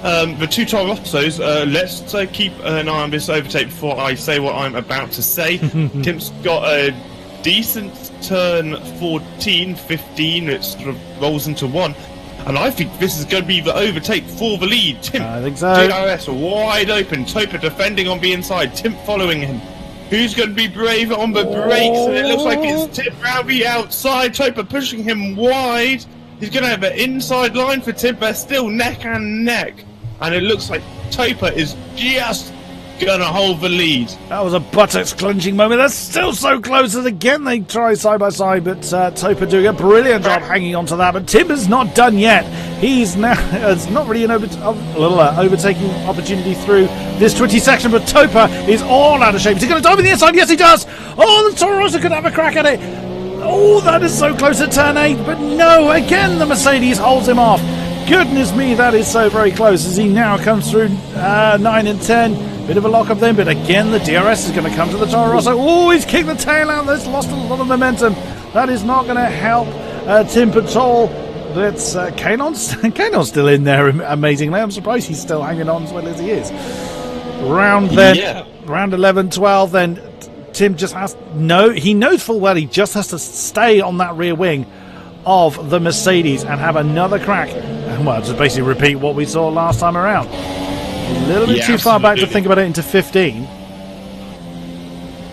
The two Toro Rossos, let's keep an eye on this overtake before I say what I'm about to say. Tim's got a decent turn 14, 15. It sort of rolls into 1. And I think this is going to be the overtake for the lead. Tim, I think so. DRS wide open. Topa defending on the inside. Tim following him. Who's going to be brave on the brakes? And it looks like it's Tim round the outside. Topa pushing him wide. He's going to have an inside line for Tim. They're still neck and neck. And it looks like Topa is just going to hold the lead. That was a buttocks clenching moment. They're still so close. And again, they try side by side, but Topa doing a brilliant job hanging on to that. But Tim is not done yet. He's now, it's not really an overtaking opportunity through this 20 section, but Topa is all out of shape. Is he going to dive in the inside? Yes, he does. Oh, the Toro Rosso could have a crack at it. Oh, that is so close at turn 8, but no, again, the Mercedes holds him off. Goodness me, that is so very close as he now comes through 9 and 10. Bit of a lock-up then, but again the DRS is going to come to the Toro Rosso. Oh, he's kicked the tail out. That's lost a lot of momentum. That is not going to help Tim at all. But Kanon's still in there amazingly. I'm surprised he's still hanging on as well as he is. Round 11, 12, then Tim just has... No, he knows full well he just has to stay on that rear wing of the Mercedes and have another crack. Well, just basically repeat what we saw last time around. A little bit too far back to think about it into 15.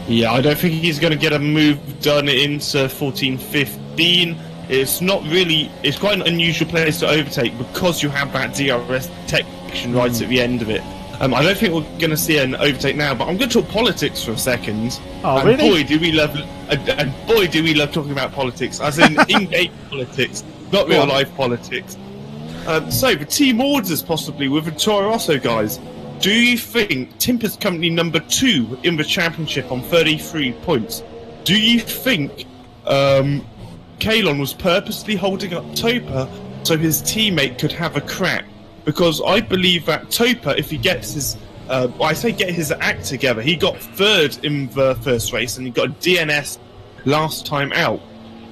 Yeah, I don't think he's going to get a move done into 14, 15. It's not really... It's quite an unusual place to overtake because you have that DRS detection right at the end of it. I don't think we're going to see an overtake now, but I'm going to talk politics for a second. Oh, and really? Boy, do we love talking about politics, as in in-game politics, not real-life politics. So, the team orders possibly with the Toro Rosso guys. Do you think Tim is currently number 2 in the championship on 33 points? Do you think Kalon was purposely holding up Topa so his teammate could have a crack? Because I believe that Topa, if he gets his... get his act together. He got 3rd in the first race and he got a DNS last time out.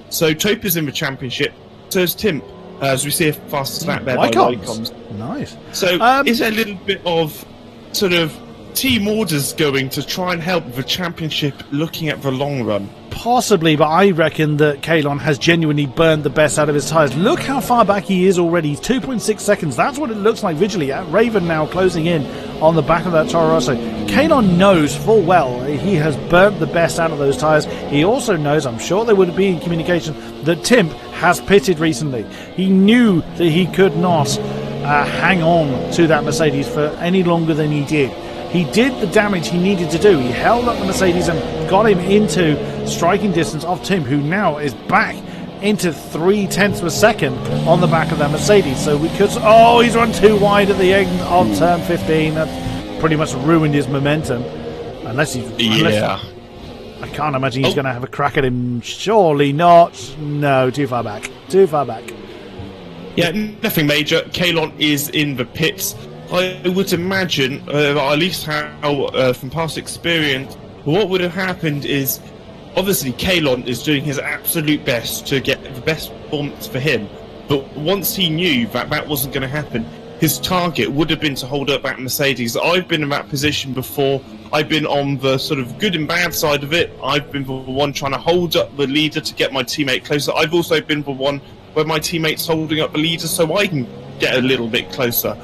So Topa's in the championship, so is Tim. As we see a fast slap there by Wycombs. Nice. So is there a little bit of sort of team orders going to try and help the championship looking at the long run? Possibly, but I reckon that Kalon has genuinely burned the best out of his tyres. Look how far back he is already. He's 2.6 seconds. That's what it looks like visually. Raven now closing in on the back of that Toro Rosso. Kalon knows full well he has burnt the best out of those tyres. He also knows, I'm sure there would be in communication, that Tim has pitted recently. He knew that he could not hang on to that Mercedes for any longer than he did. He did the damage he needed to do. He held up the Mercedes and got him into striking distance of Tim, who now is back into 0.3 of a second on the back of that Mercedes. So we could... Oh, he's run too wide at the end of turn 15. That pretty much ruined his momentum. Unless he's... I can't imagine he's going to have a crack at him. Surely not. No, too far back. Too far back. Yeah, nothing major. Kalon is in the pits. I would imagine, at least how from past experience, what would have happened is, obviously Kalon is doing his absolute best to get the best performance for him, but once he knew that that wasn't going to happen, his target would have been to hold up that Mercedes. I've been in that position before. I've been on the sort of good and bad side of it. I've been the one trying to hold up the leader to get my teammate closer. I've also been the one where my teammate's holding up the leader so I can get a little bit closer.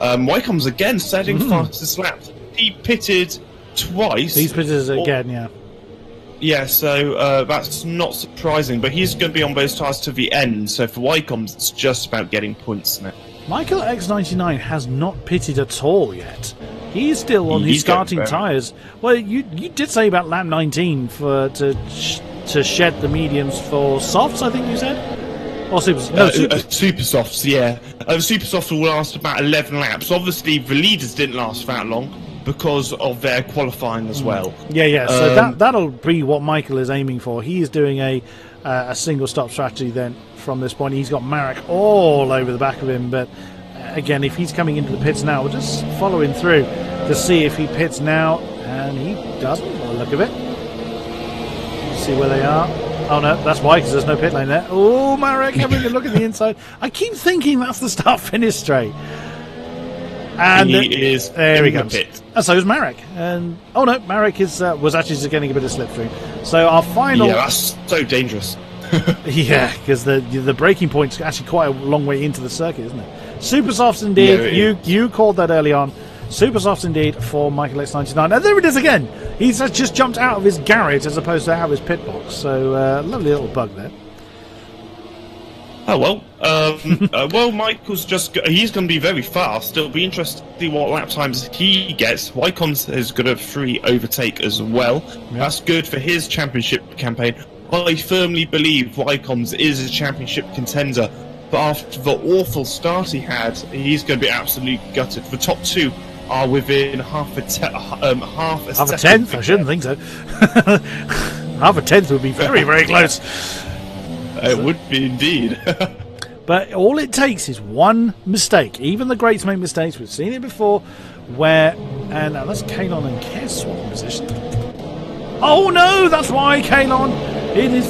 Wycombs again setting fastest laps. He pitted twice. He's pitted again, yeah. Yeah, so that's not surprising, but he's going to be on those tyres to the end, so for Wycombs it's just about getting points now. Michael X99 has not pitted at all yet. He's still on his starting tyres. Well, you did say about lap 19 to shed the mediums for softs, I think you said? Or super softs, yeah. Super softs will last about 11 laps. Obviously, the leaders didn't last that long because of their qualifying as well. Yeah. So that'll be what Michael is aiming for. He is doing a single stop strategy then from this point. He's got Marek all over the back of him, but again, if he's coming into the pits now, we'll just follow him through to see if he pits now, and he doesn't by the look of it. See where they are. Oh no, that's why, because there's no pit lane there. Oh, Marek having a look at the inside. I keep thinking that's the start-finish straight. And he is there he in the goes. pit. And so is Marek. And oh no, Marek was actually just getting a bit of slip through. So our final. Yeah, that's so dangerous. Yeah, because the breaking point's actually quite a long way into the circuit, isn't it? Super softs indeed. Yeah, you called that early on. Super softs indeed for Michael X99. And there it is again. He's just jumped out of his garage as opposed to out of his pit box. So lovely little bug there. Oh well, well, Michael's he's going to be very fast. It'll be interesting to see what lap times he gets. Wycombs has got a free overtake as well. Yeah. That's good for his championship campaign. I firmly believe Wycombs is a championship contender, but after the awful start he had, he's going to be absolutely gutted. The top two are within half a tenth. I shouldn't think so. Half a tenth would be very, very close. It would be indeed. But all it takes is one mistake. Even the greats make mistakes. We've seen it before. And that's Kalon and Kez swapping position. Oh no, that's why Kalon. It is.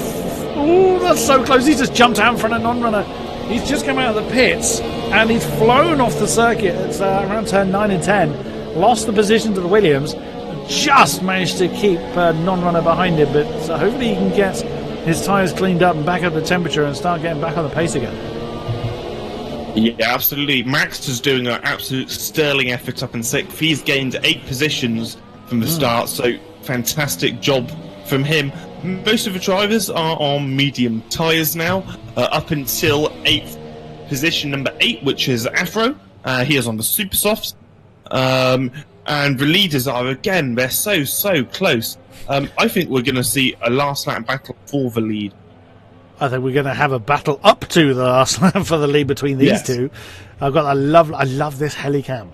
Oh, that's so close. He's just jumped out in front of non-runner. He's just come out of the pits and he's flown off the circuit at around turn 9 and 10. Lost the position to the Williams. Just managed to keep non-runner behind him. But hopefully he can get his tyres cleaned up and back up the temperature and start getting back on the pace again. Yeah, absolutely. Max is doing an absolute sterling effort up in 6th. He's gained 8 positions from the start, so fantastic job from him. Most of the drivers are on medium tyres now, up until 8th position, number 8, which is Afro. He is on the super softs. And the leaders are, again, they're so close. I think we're going to see a last lap battle for the lead. I think we're going to have a battle up to the last lap for the lead between these two. I love this helicam.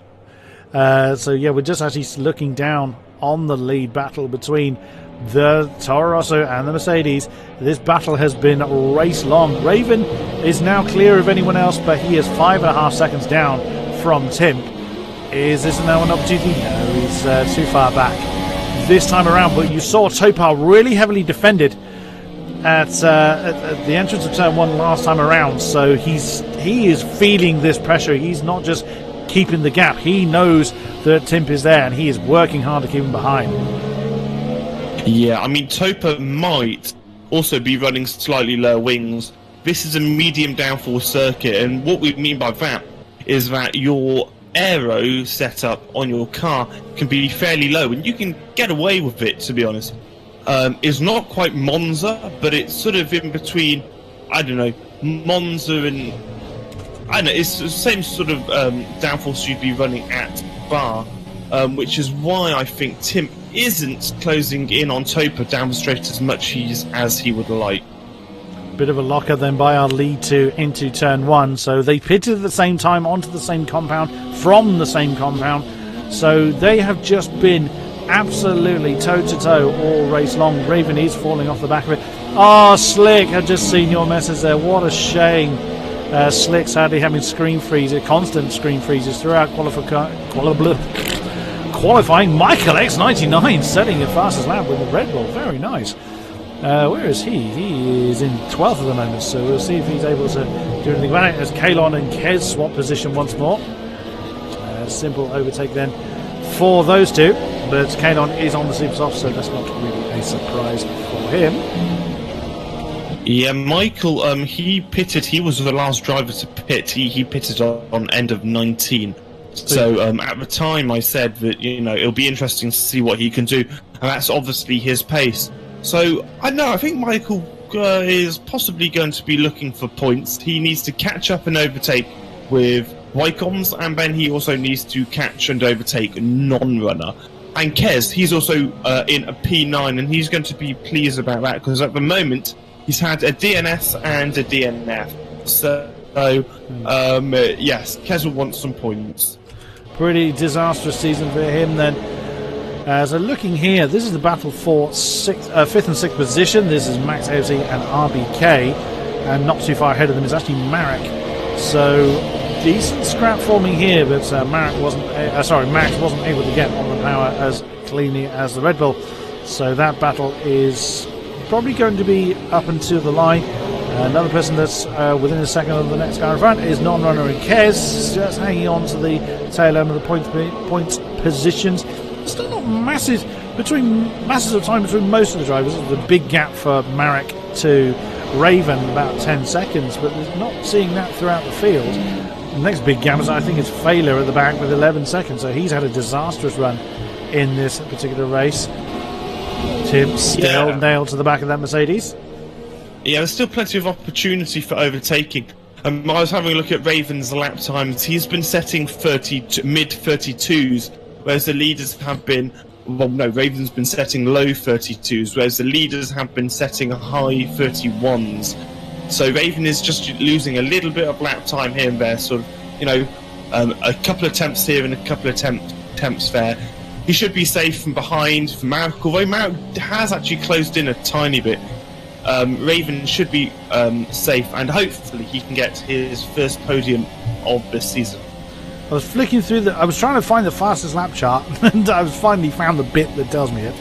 So yeah, we're just actually looking down on the lead battle between the Toro Rosso and the Mercedes. This battle has been race long. Raven is now clear of anyone else, but he is 5.5 seconds down from Tim. Is this now an opportunity? No, he's too far back this time around. But you saw Topar really heavily defended at the entrance of turn 1 last time around. So he is feeling this pressure. He's not just keeping the gap. He knows that Timp is there, and he is working hard to keep him behind. Yeah, I mean, Topa might also be running slightly lower wings. This is a medium downforce circuit, and what we mean by that is that your aero setup on your car can be fairly low, and you can get away with it, to be honest. It's not quite Monza, but it's sort of in between, I don't know, Monza and... I don't know, it's the same sort of downforce you'd be running at Bar, which is why I think Tim isn't closing in on Topa down the straight as much as he would like. Bit of a locker then by our lead 2 into turn 1. So they pitted at the same time onto the same compound from the same compound. So they have just been absolutely toe-to-toe all race long. Raven is falling off the back of it. Oh, Slick, I've just seen your message there. What a shame. Slick sadly having constant screen freezes throughout qualifying. Michael X99 setting the fastest lap with the Red Bull. Very nice. Where is he? He is in 12th at the moment, so we'll see if he's able to do anything about it. As Kalon and Kez swap position once more. Simple overtake then for those two, but Kalon is on the super soft, so that's not really a surprise for him. Yeah, Michael, he pitted. He was the last driver to pit. He pitted on end of 19. So at the time I said that, it'll be interesting to see what he can do, and that's obviously his pace. So I think Michael is possibly going to be looking for points. He needs to catch up and overtake with Wycombs, and then he also needs to catch and overtake non-runner. And Kez, he's also in a P9, and he's going to be pleased about that, because at the moment he's had a DNS and a DNF. So yes, Kez will want some points. Pretty disastrous season for him then. So looking here, this is the battle for 5th and 6th position. This is Max AOC and RBK, and not too far ahead of them is actually Marek. So decent scrap forming here, but Max wasn't able to get on the power as cleanly as the Red Bull. So that battle is probably going to be up until the line. Another person that's within a second of the next guy in front is non-runner and Kez, just hanging on to the tail end of the points positions. Still not masses of time between most of the drivers. The big gap for Marek to Raven, about 10 seconds, but there's not seeing that throughout the field. The next big gap, I think, is Failer at the back with 11 seconds, so he's had a disastrous run in this particular race. Tim still nailed to the back of that Mercedes. Yeah, there's still plenty of opportunity for overtaking. I was having a look at Raven's lap times. He's been setting mid-32s, whereas the leaders have been... Well, no, Raven's been setting low 32s, whereas the leaders have been setting high 31s. So Raven is just losing a little bit of lap time here and there, sort of, a couple of attempts here and a couple of attempts there. He should be safe from behind from Marek, although Marek has actually closed in a tiny bit. Raven should be safe, and hopefully he can get his first podium of this season. I was flicking through I was trying to find the fastest lap chart, and I finally found the bit that tells me it.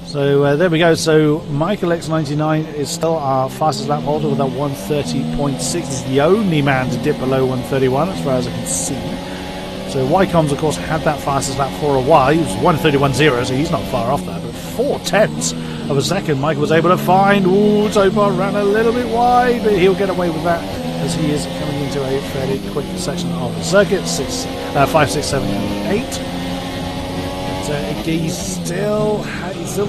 So there we go. So Michael X99 is still our fastest lap holder with that 130.6. He's the only man to dip below 131 as far as I can see. So Wycombs, of course, had that fastest lap for a while. He was 131.0, so he's not far off that. But 0.4 of a second, Michael was able to find. Ooh, Topar ran a little bit wide, but he'll get away with that as he is coming into a fairly quick section of the circuit. 5, 6, 7, 8. But he's still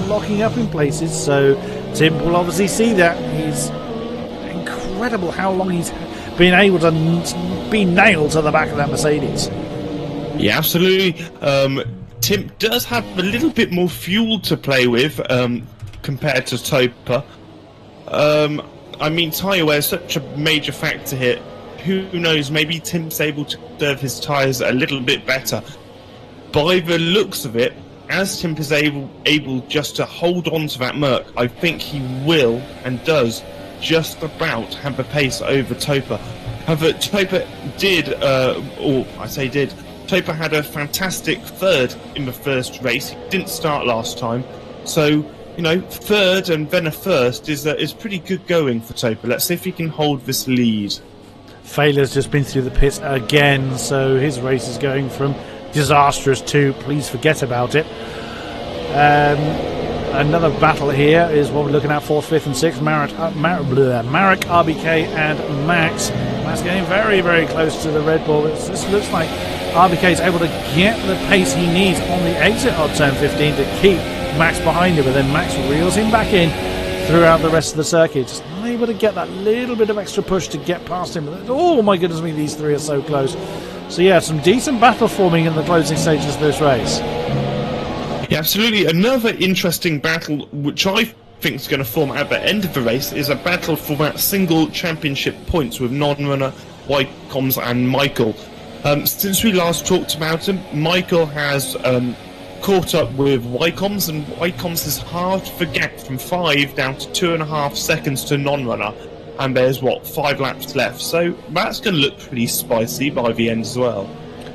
locking up in places, so Tim will obviously see that. He's incredible how long he's been able to be nailed to the back of that Mercedes. Yeah, absolutely. Tim does have a little bit more fuel to play with compared to Topa. I mean, tyre wear is such a major factor here. Who knows, maybe Tim's able to serve his tyres a little bit better. By the looks of it, as Tim is able just to hold on to that Merc, I think he will and does just about have the pace over Topa. However, Topa Topa had a fantastic third in the first race. He didn't start last time, so third and then a first is pretty good going for Topa. Let's see if he can hold this lead. Failer's just been through the pits again, so his race is going from disastrous to please forget about it. Another battle here is what we're looking at: 4th, 5th and 6th. Marek, RBK and Max. Max getting very, very close to the Red Bull. This looks like RBK is able to get the pace he needs on the exit of turn 15 to keep Max behind him, but then Max reels him back in throughout the rest of the circuit. Just not able to get that little bit of extra push to get past him. Oh my goodness me, these three are so close. So yeah, some decent battle forming in the closing stages of this race. Yeah, absolutely. Another interesting battle, which I think is going to form at the end of the race, is a battle for that single championship points with non-runner Wycombs and Michael. Since we last talked about him, Michael has caught up with Wycombs, and Wycombs has halved the gap from 5 down to 2.5 seconds to non-runner, and there's 5 laps left, so that's going to look pretty spicy by the end as well.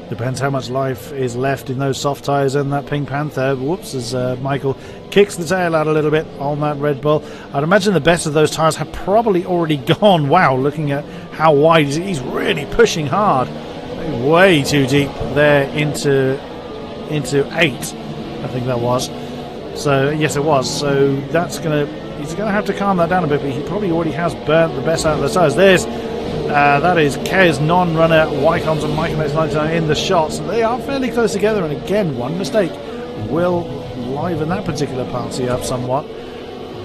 Depends how much life is left in those soft tyres and that Pink Panther. Whoops, as Michael kicks the tail out a little bit on that Red Bull. I'd imagine the best of those tyres have probably already gone. Wow, looking at how wide he's really pushing hard. Way too deep there into 8, I think that was. So yes, it was. So he's gonna have to calm that down a bit, but he probably already has burnt the best out of the tyres. That is Kez non-runner, Wycombs and Michael X99 in the shots. They are fairly close together, and again, one mistake will liven that particular party up somewhat.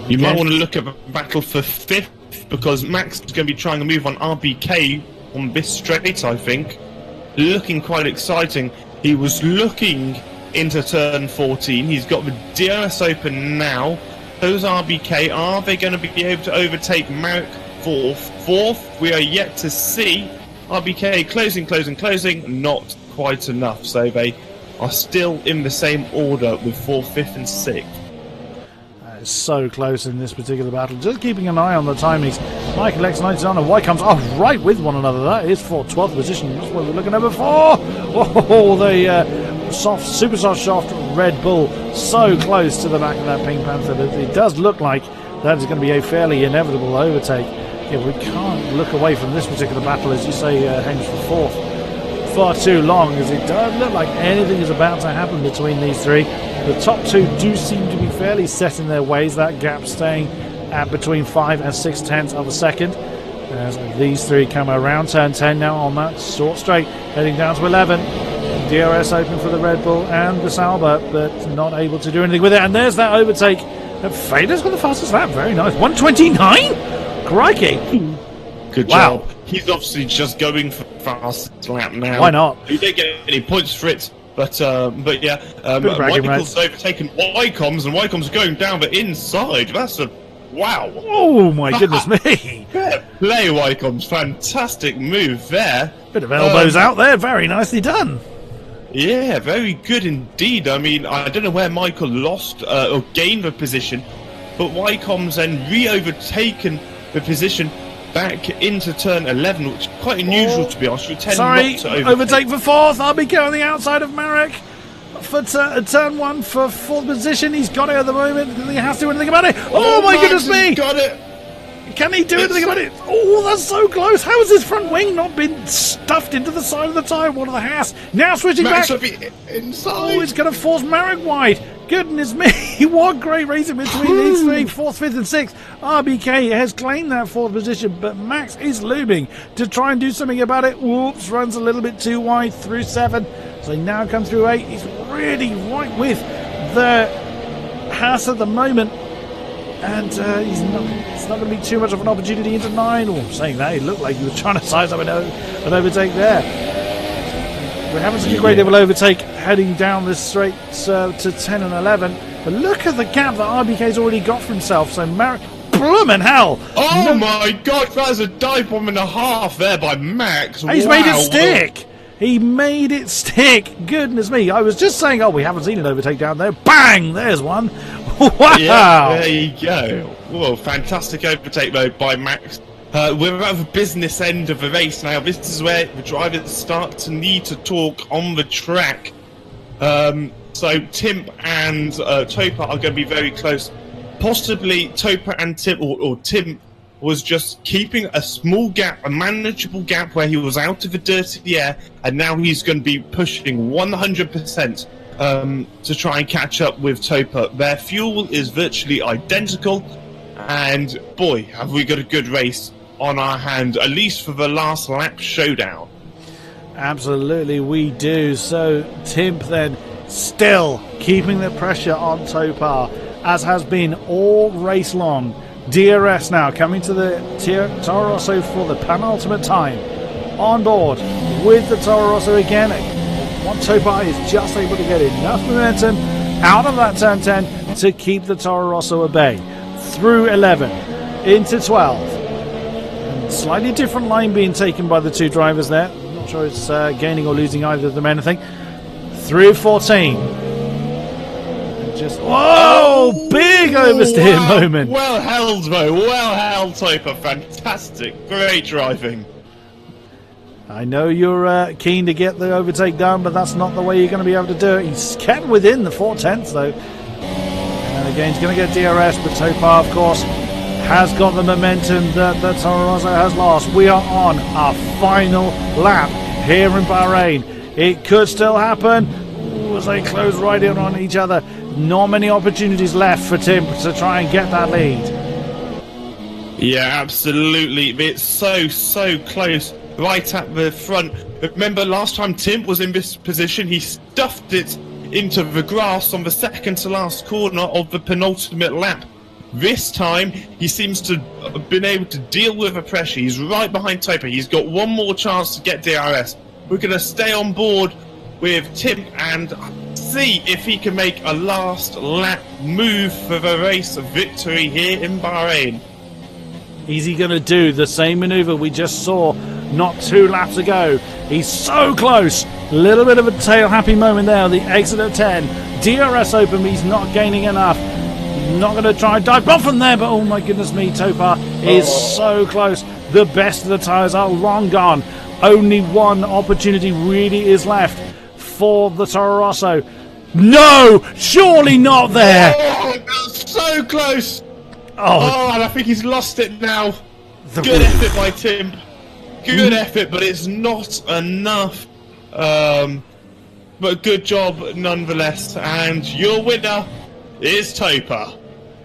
You might want to look at the battle for 5th, because Max is going to be trying to move on RBK on this straight, I think. Looking quite exciting. He was looking into turn 14. He's got the DRS open now. Those RBK, are they going to be able to overtake Marek? 4th, we are yet to see. RBK closing, not quite enough, so they are still in the same order with 4th, 5th and 6th. That is so close in this particular battle. Just keeping an eye on the timings. Michael X99 and Wycombs are right with one another. That is for 12th position. That's what we're looking at before. Oh, the super soft Red Bull so close to the back of that Pink Panther that it does look like that is going to be a fairly inevitable overtake. Yeah, we can't look away from this particular battle, as you say, Hamish, for 4th. far too long, as it doesn't look like anything is about to happen between these three. The top two do seem to be fairly set in their ways, that gap staying at between 5 and 6/10 of a second. As these three come around turn 10 now on that short straight, heading down to 11. DRS open for the Red Bull and the Sauber, but not able to do anything with it. And there's that overtake. Fader's got the fastest lap. Very nice. 1:29? Crikey. Good job. He's obviously just going for the fastest lap now. Why not? He didn't get any points for it, but yeah. Michael's overtaken Wycombs, and Wycombs going down, but inside. That's a wow. Oh my goodness me. Fair play, Wycombs. Fantastic move there. Bit of elbows out there. Very nicely done. Yeah, very good indeed. I mean, I don't know where Michael lost or gained the position, but Wycombs then re-overtaken the position back into turn 11, which is quite unusual to be honest. Sorry, overtake for fourth. RBK on the outside of Marek for turn 1 for fourth position. He's got it at the moment. He has to do anything about it. Oh my goodness me! Got it. Can he do anything about it? Oh, that's so close. How has his front wing not been stuffed into the side of the tyre? What of the Haas? Now switching back. Inside. Oh, it's going to force Marek wide. Goodness me. What great racing between these three. 4th, 5th and 6th. RBK has claimed that 4th position, but Max is looming to try and do something about it. Whoops, runs a little bit too wide through 7. So he now come through 8. He's really right with the Haas at the moment. And it's not going to be too much of an opportunity into 9. Or saying that, it looked like he was trying to size up an overtake there. We're having such a great level overtake heading down this straight to 10 and 11. But look at the gap that RBK's already got for himself. So bloomin' hell! Oh my god, that's a dive bomb and a half there by Max. He's made it stick! He made it stick! Goodness me, I was just saying, oh, we haven't seen an overtake down there. Bang! There's one. Wow! Yeah, there you go. Whoa, fantastic overtake though by Max. We're at the business end of the race now. This is where the drivers start to need to talk on the track. So Tim and Topa are going to be very close. Possibly Topa and Tim, or Tim was just keeping a small gap, a manageable gap where he was out of the dirty air, and now he's going to be pushing 100%. To try and catch up with Topa. Their fuel is virtually identical, and boy, have we got a good race on our hand, at least for the last lap showdown. Absolutely, we do. So Timp then still keeping the pressure on Topa, as has been all race long. DRS now coming to the Toro Rosso for the penultimate time. On board with the Toro Rosso again. Topa is just able to get enough momentum out of that turn 10 to keep the Toro Rosso at bay. Through 11, into 12. And slightly different line being taken by the two drivers there. I'm not sure it's gaining or losing either of them anything. Through 14. And just, whoa! Big oversteer moment. Well held, though. Well held, Topa. Fantastic. Great driving. I know you're keen to get the overtake done, but that's not the way you're going to be able to do it. He's kept within the 4/10 though. And again, he's going to get DRS, but Topa, of course, has got the momentum that Toro Rosso has lost. We are on our final lap here in Bahrain. It could still happen. Ooh, as they close right in on each other. Not many opportunities left for Tim to try and get that lead. Yeah, absolutely. It's so close. Right at the front. Remember last time Tim was in this position, he stuffed it into the grass on the second to last corner of the penultimate lap. This time he seems to have been able to deal with the pressure. He's right behind Topa. He's got one more chance to get DRS. We're going to stay on board with Tim and see if he can make a last lap move for the race of victory here in Bahrain. Is he going to do the same maneuver we just saw not 2 laps ago? He's so close. Little bit of a tail happy moment there. The exit of 10. DRS open, but he's not gaining enough. Not going to try and dive bomb from there, but oh my goodness me, Topa is so close. The best of the tyres are long gone. Only one opportunity really is left for the Toro Rosso. No! Surely not there! Oh, that's so close! Oh, and I think he's lost it now. Good effort by Tim. Good effort, but it's not enough. But good job nonetheless, and your winner is Topa.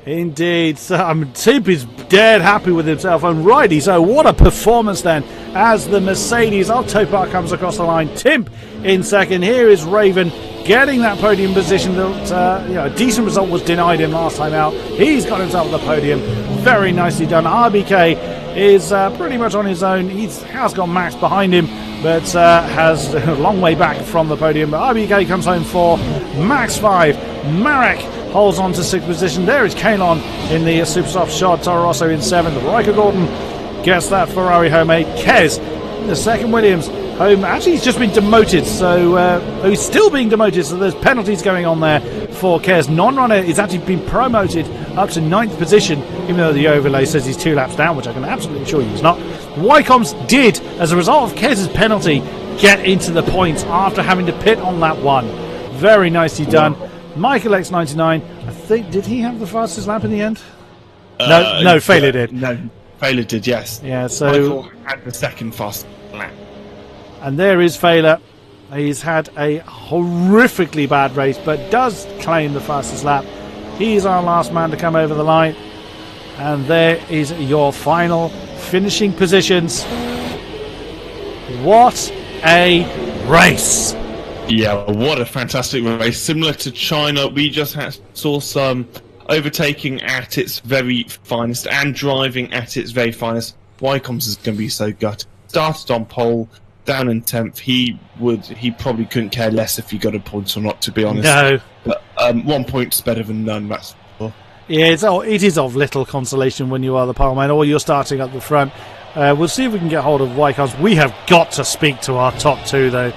Indeed, so, Tip is dead happy with himself, and rightly so. What a performance then, as the Mercedes of Topar comes across the line. Timp in second. Here is Raven getting that podium position. That a decent result was denied him last time out. He's got himself the podium. Very nicely done. RBK is pretty much on his own. He has got Max behind him, but has a long way back from the podium. But RBK comes home for Max 5. Marek holds on to 6th position. There is Kalon in the super soft shot. Toro Rosso in 7th. Riker Gordon gets that Ferrari homemade. Kez in the second. Williams home. Actually, he's just been demoted, so he's still being demoted, so there's penalties going on there for Kez. Non-runner is actually been promoted up to 9th position, even though the overlay says he's 2 laps down, which I can absolutely assure you he's not. Wycombs did, as a result of Kez's penalty, get into the points after having to pit on that one. Very nicely done. Michael X99, I think, did he have the fastest lap in the end? No, Failure did. No, Failure did, yes. Yeah, so Michael had the second fastest lap. And there is Failure. He's had a horrifically bad race, but does claim the fastest lap. He's our last man to come over the line. And there is your final finishing positions. What a race! Yeah, what a fantastic race. Similar to China, we just saw some overtaking at its very finest and driving at its very finest. Wycombs is going to be so gutted. Started on pole, down in 10th. He probably couldn't care less if he got a point or not, to be honest. No. But 1 point's better than none, that's for sure. Yeah, it is of little consolation when you are the pole man or you're starting at the front. We'll see if we can get hold of Wycombs. We have got to speak to our top 2, though.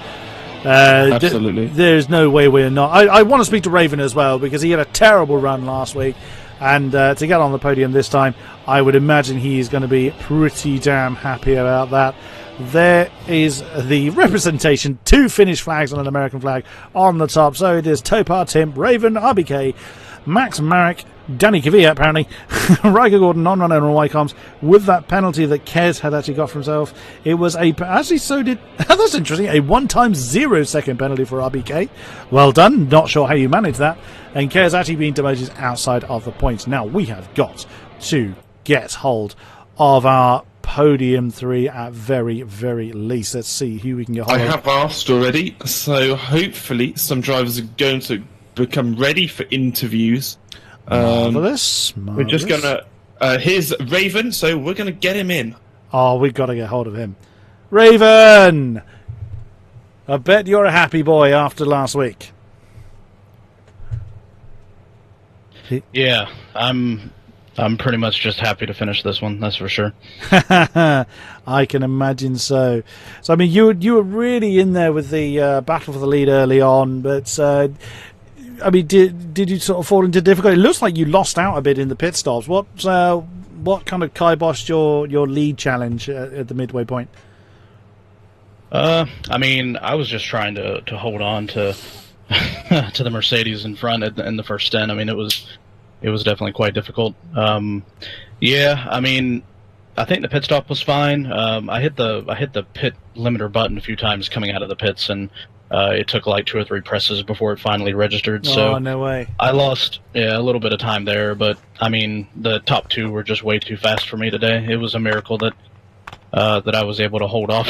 Absolutely. There's no way we're not. I want to speak to Raven as well, because he had a terrible run last week, and to get on the podium this time, I would imagine he is going to be pretty damn happy about that. There is the representation, 2 Finnish flags and an American flag on the top. So it is Topar, Timp, Raven, RBK, Max, Marek, Danny Kvyat, apparently, Riker Gordon, non-runner, and Wycombs, with that penalty that Kez had actually got for himself. It was actually, so did, that's interesting, a 1 0 second penalty for RBK. Well done, not sure how you managed that. And Kez actually being demoted outside of the points. Now we have got to get hold of our podium 3 at very, very least. Let's see who we can get hold of. I have asked already, so hopefully some drivers are going to become ready for interviews. Marvellous. We're just going to... here's Raven, so we're going to get him in. Oh, we've got to get hold of him. Raven! I bet you're a happy boy after last week. Yeah, I'm pretty much just happy to finish this one, that's for sure. I can imagine so. So, I mean, you were really in there with the battle for the lead early on, but... I mean, did you sort of fall into difficulty? It looks like you lost out a bit in the pit stops. What kind of kiboshed your lead challenge at the midway point? I mean, I was just trying to hold on to to the Mercedes in front in the first stint. I mean, it was definitely quite difficult. Yeah, I mean, I think the pit stop was fine. I hit the pit limiter button a few times coming out of the pits, and it took like 2 or 3 presses before it finally registered. So no way. I lost a little bit of time there, but I mean the top 2 were just way too fast for me today. It was a miracle that I was able to hold off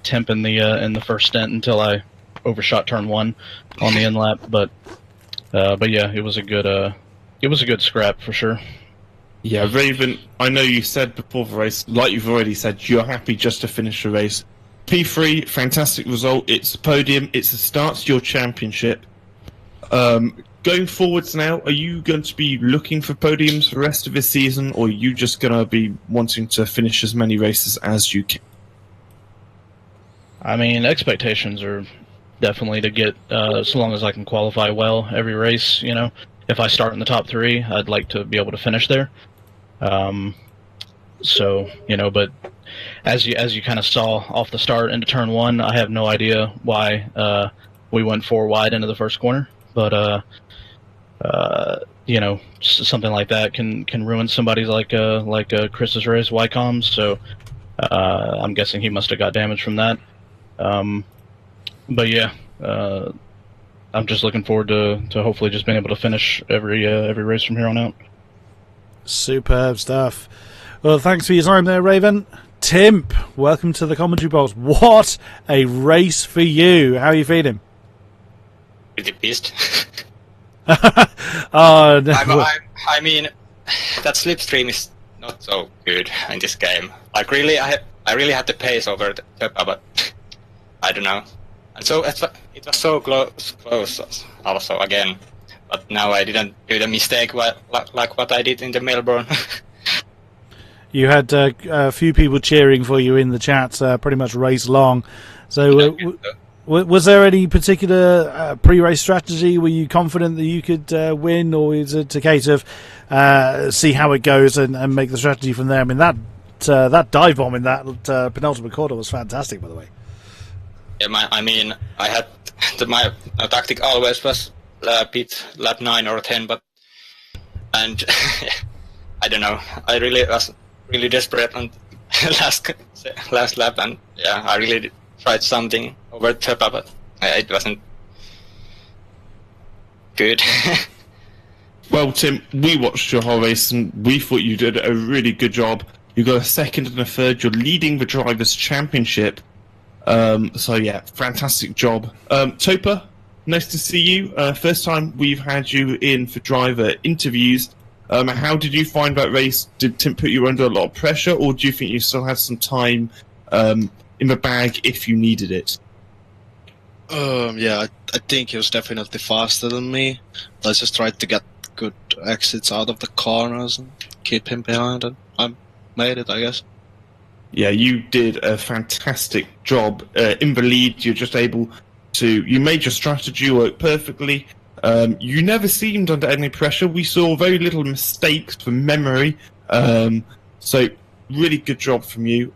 Temp in the first stint until I overshot turn 1 on the end lap. But yeah, it was a good scrap for sure. Yeah, Raven, I know you said before the race, like you've already said, you're happy just to finish the race. P3, fantastic result. It's a podium. It's a start to your championship. Going forwards now, are you going to be looking for podiums for the rest of this season, or are you just going to be wanting to finish as many races as you can? I mean, expectations are definitely to get, so long as I can qualify well every race, you know. If I start in the top 3, I'd like to be able to finish there. So, you know, but as you kind of saw off the start into turn 1, I have no idea why we went 4 wide into the first corner. But you know, something like that can ruin somebody's like Chris's race, Wycombs. So I'm guessing he must have got damage from that. But yeah, I'm just looking forward to hopefully just being able to finish every race from here on out. Superb stuff. Well, thanks for your time there, Raven. Timp, welcome to the commentary box. What a race for you. How are you feeling? Pretty pissed. Oh, no. I mean, that slipstream is not so good in this game. Like, really, I really had the pace over the Töpä, but I don't know. And so it was so close also again. But now I didn't do the mistake like what I did in the Melbourne. You had a few people cheering for you in the chat pretty much race long. So was there any particular pre-race strategy? Were you confident that you could win, or is it a case of see how it goes and make the strategy from there? I mean, that dive bomb in that penultimate quarter was fantastic, by the way. Yeah, I had my tactic always was beat lap 9 or 10, and I don't know. I really was really desperate on last lap, and yeah, I really tried something over Töpä, but it wasn't good. Well, Tim, we watched your whole race and we thought you did a really good job. You got a second and a third. You're leading the Drivers' Championship. So yeah, fantastic job. Töpä, nice to see you. First time we've had you in for driver interviews. How did you find that race? Did Tim put you under a lot of pressure, or do you think you still had some time in the bag if you needed it? Yeah, I think he was definitely faster than me. I just tried to get good exits out of the corners and keep him behind, and I made it, I guess. Yeah, you did a fantastic job. In the lead, you're just able to... You made your strategy work perfectly. You never seemed under any pressure. We saw very little mistakes from memory. So, really good job from you.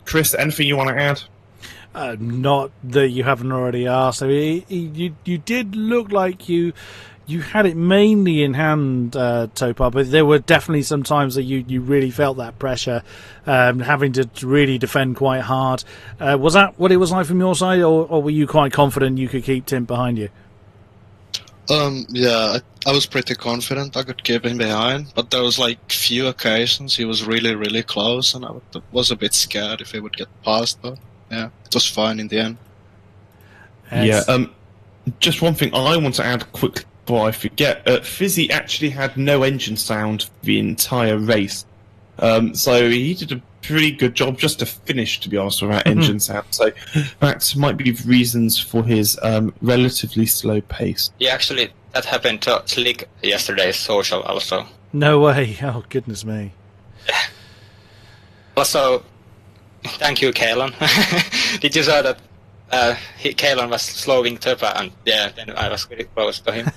Chris, anything you want to add? Not that you haven't already asked. I mean, you did look like you had it mainly in hand, Töpä, but there were definitely some times that you really felt that pressure, having to really defend quite hard. Was that what it was like from your side, or were you quite confident you could keep Tim behind you? Yeah, I was pretty confident I could keep him behind, but there was like few occasions he was really, really close, and I was a bit scared if he would get past, but yeah, it was fine in the end. Yeah, just one thing I want to add quickly before I forget. Fizzy actually had no engine sound the entire race, so he did a pretty good job just to finish, to be honest, without engine sound. So that might be reasons for his relatively slow pace. Yeah, actually, that happened to Slick yesterday's social also. No way. Oh, goodness me. Also, thank you, Kalen. Did you say that Kalen was slowing Töpä, and yeah, then I was really close to him.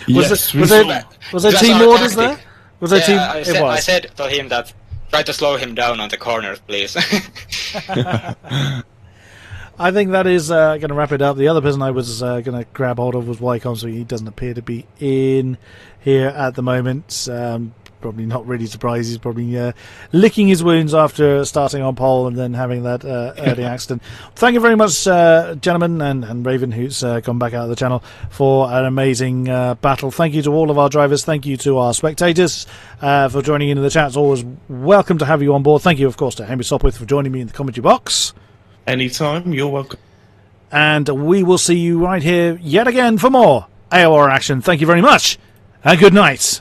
Was there team orders there? Was there team? I said to him that try to slow him down on the corners, please. I think that is going to wrap it up. The other person I was going to grab hold of was Wycombe, so he doesn't appear to be in here at the moment. Probably not really surprised. He's probably licking his wounds after starting on pole and then having that early accident. Thank you very much, gentlemen, and Raven, who's gone back out of the channel, for an amazing battle. Thank you to all of our drivers. Thank you to our spectators for joining in the chat. It's always welcome to have you on board. Thank you, of course, to Hamish Sopwith for joining me in the commentary box. Anytime, you're welcome. And we will see you right here yet again for more AOR action. Thank you very much, and good night.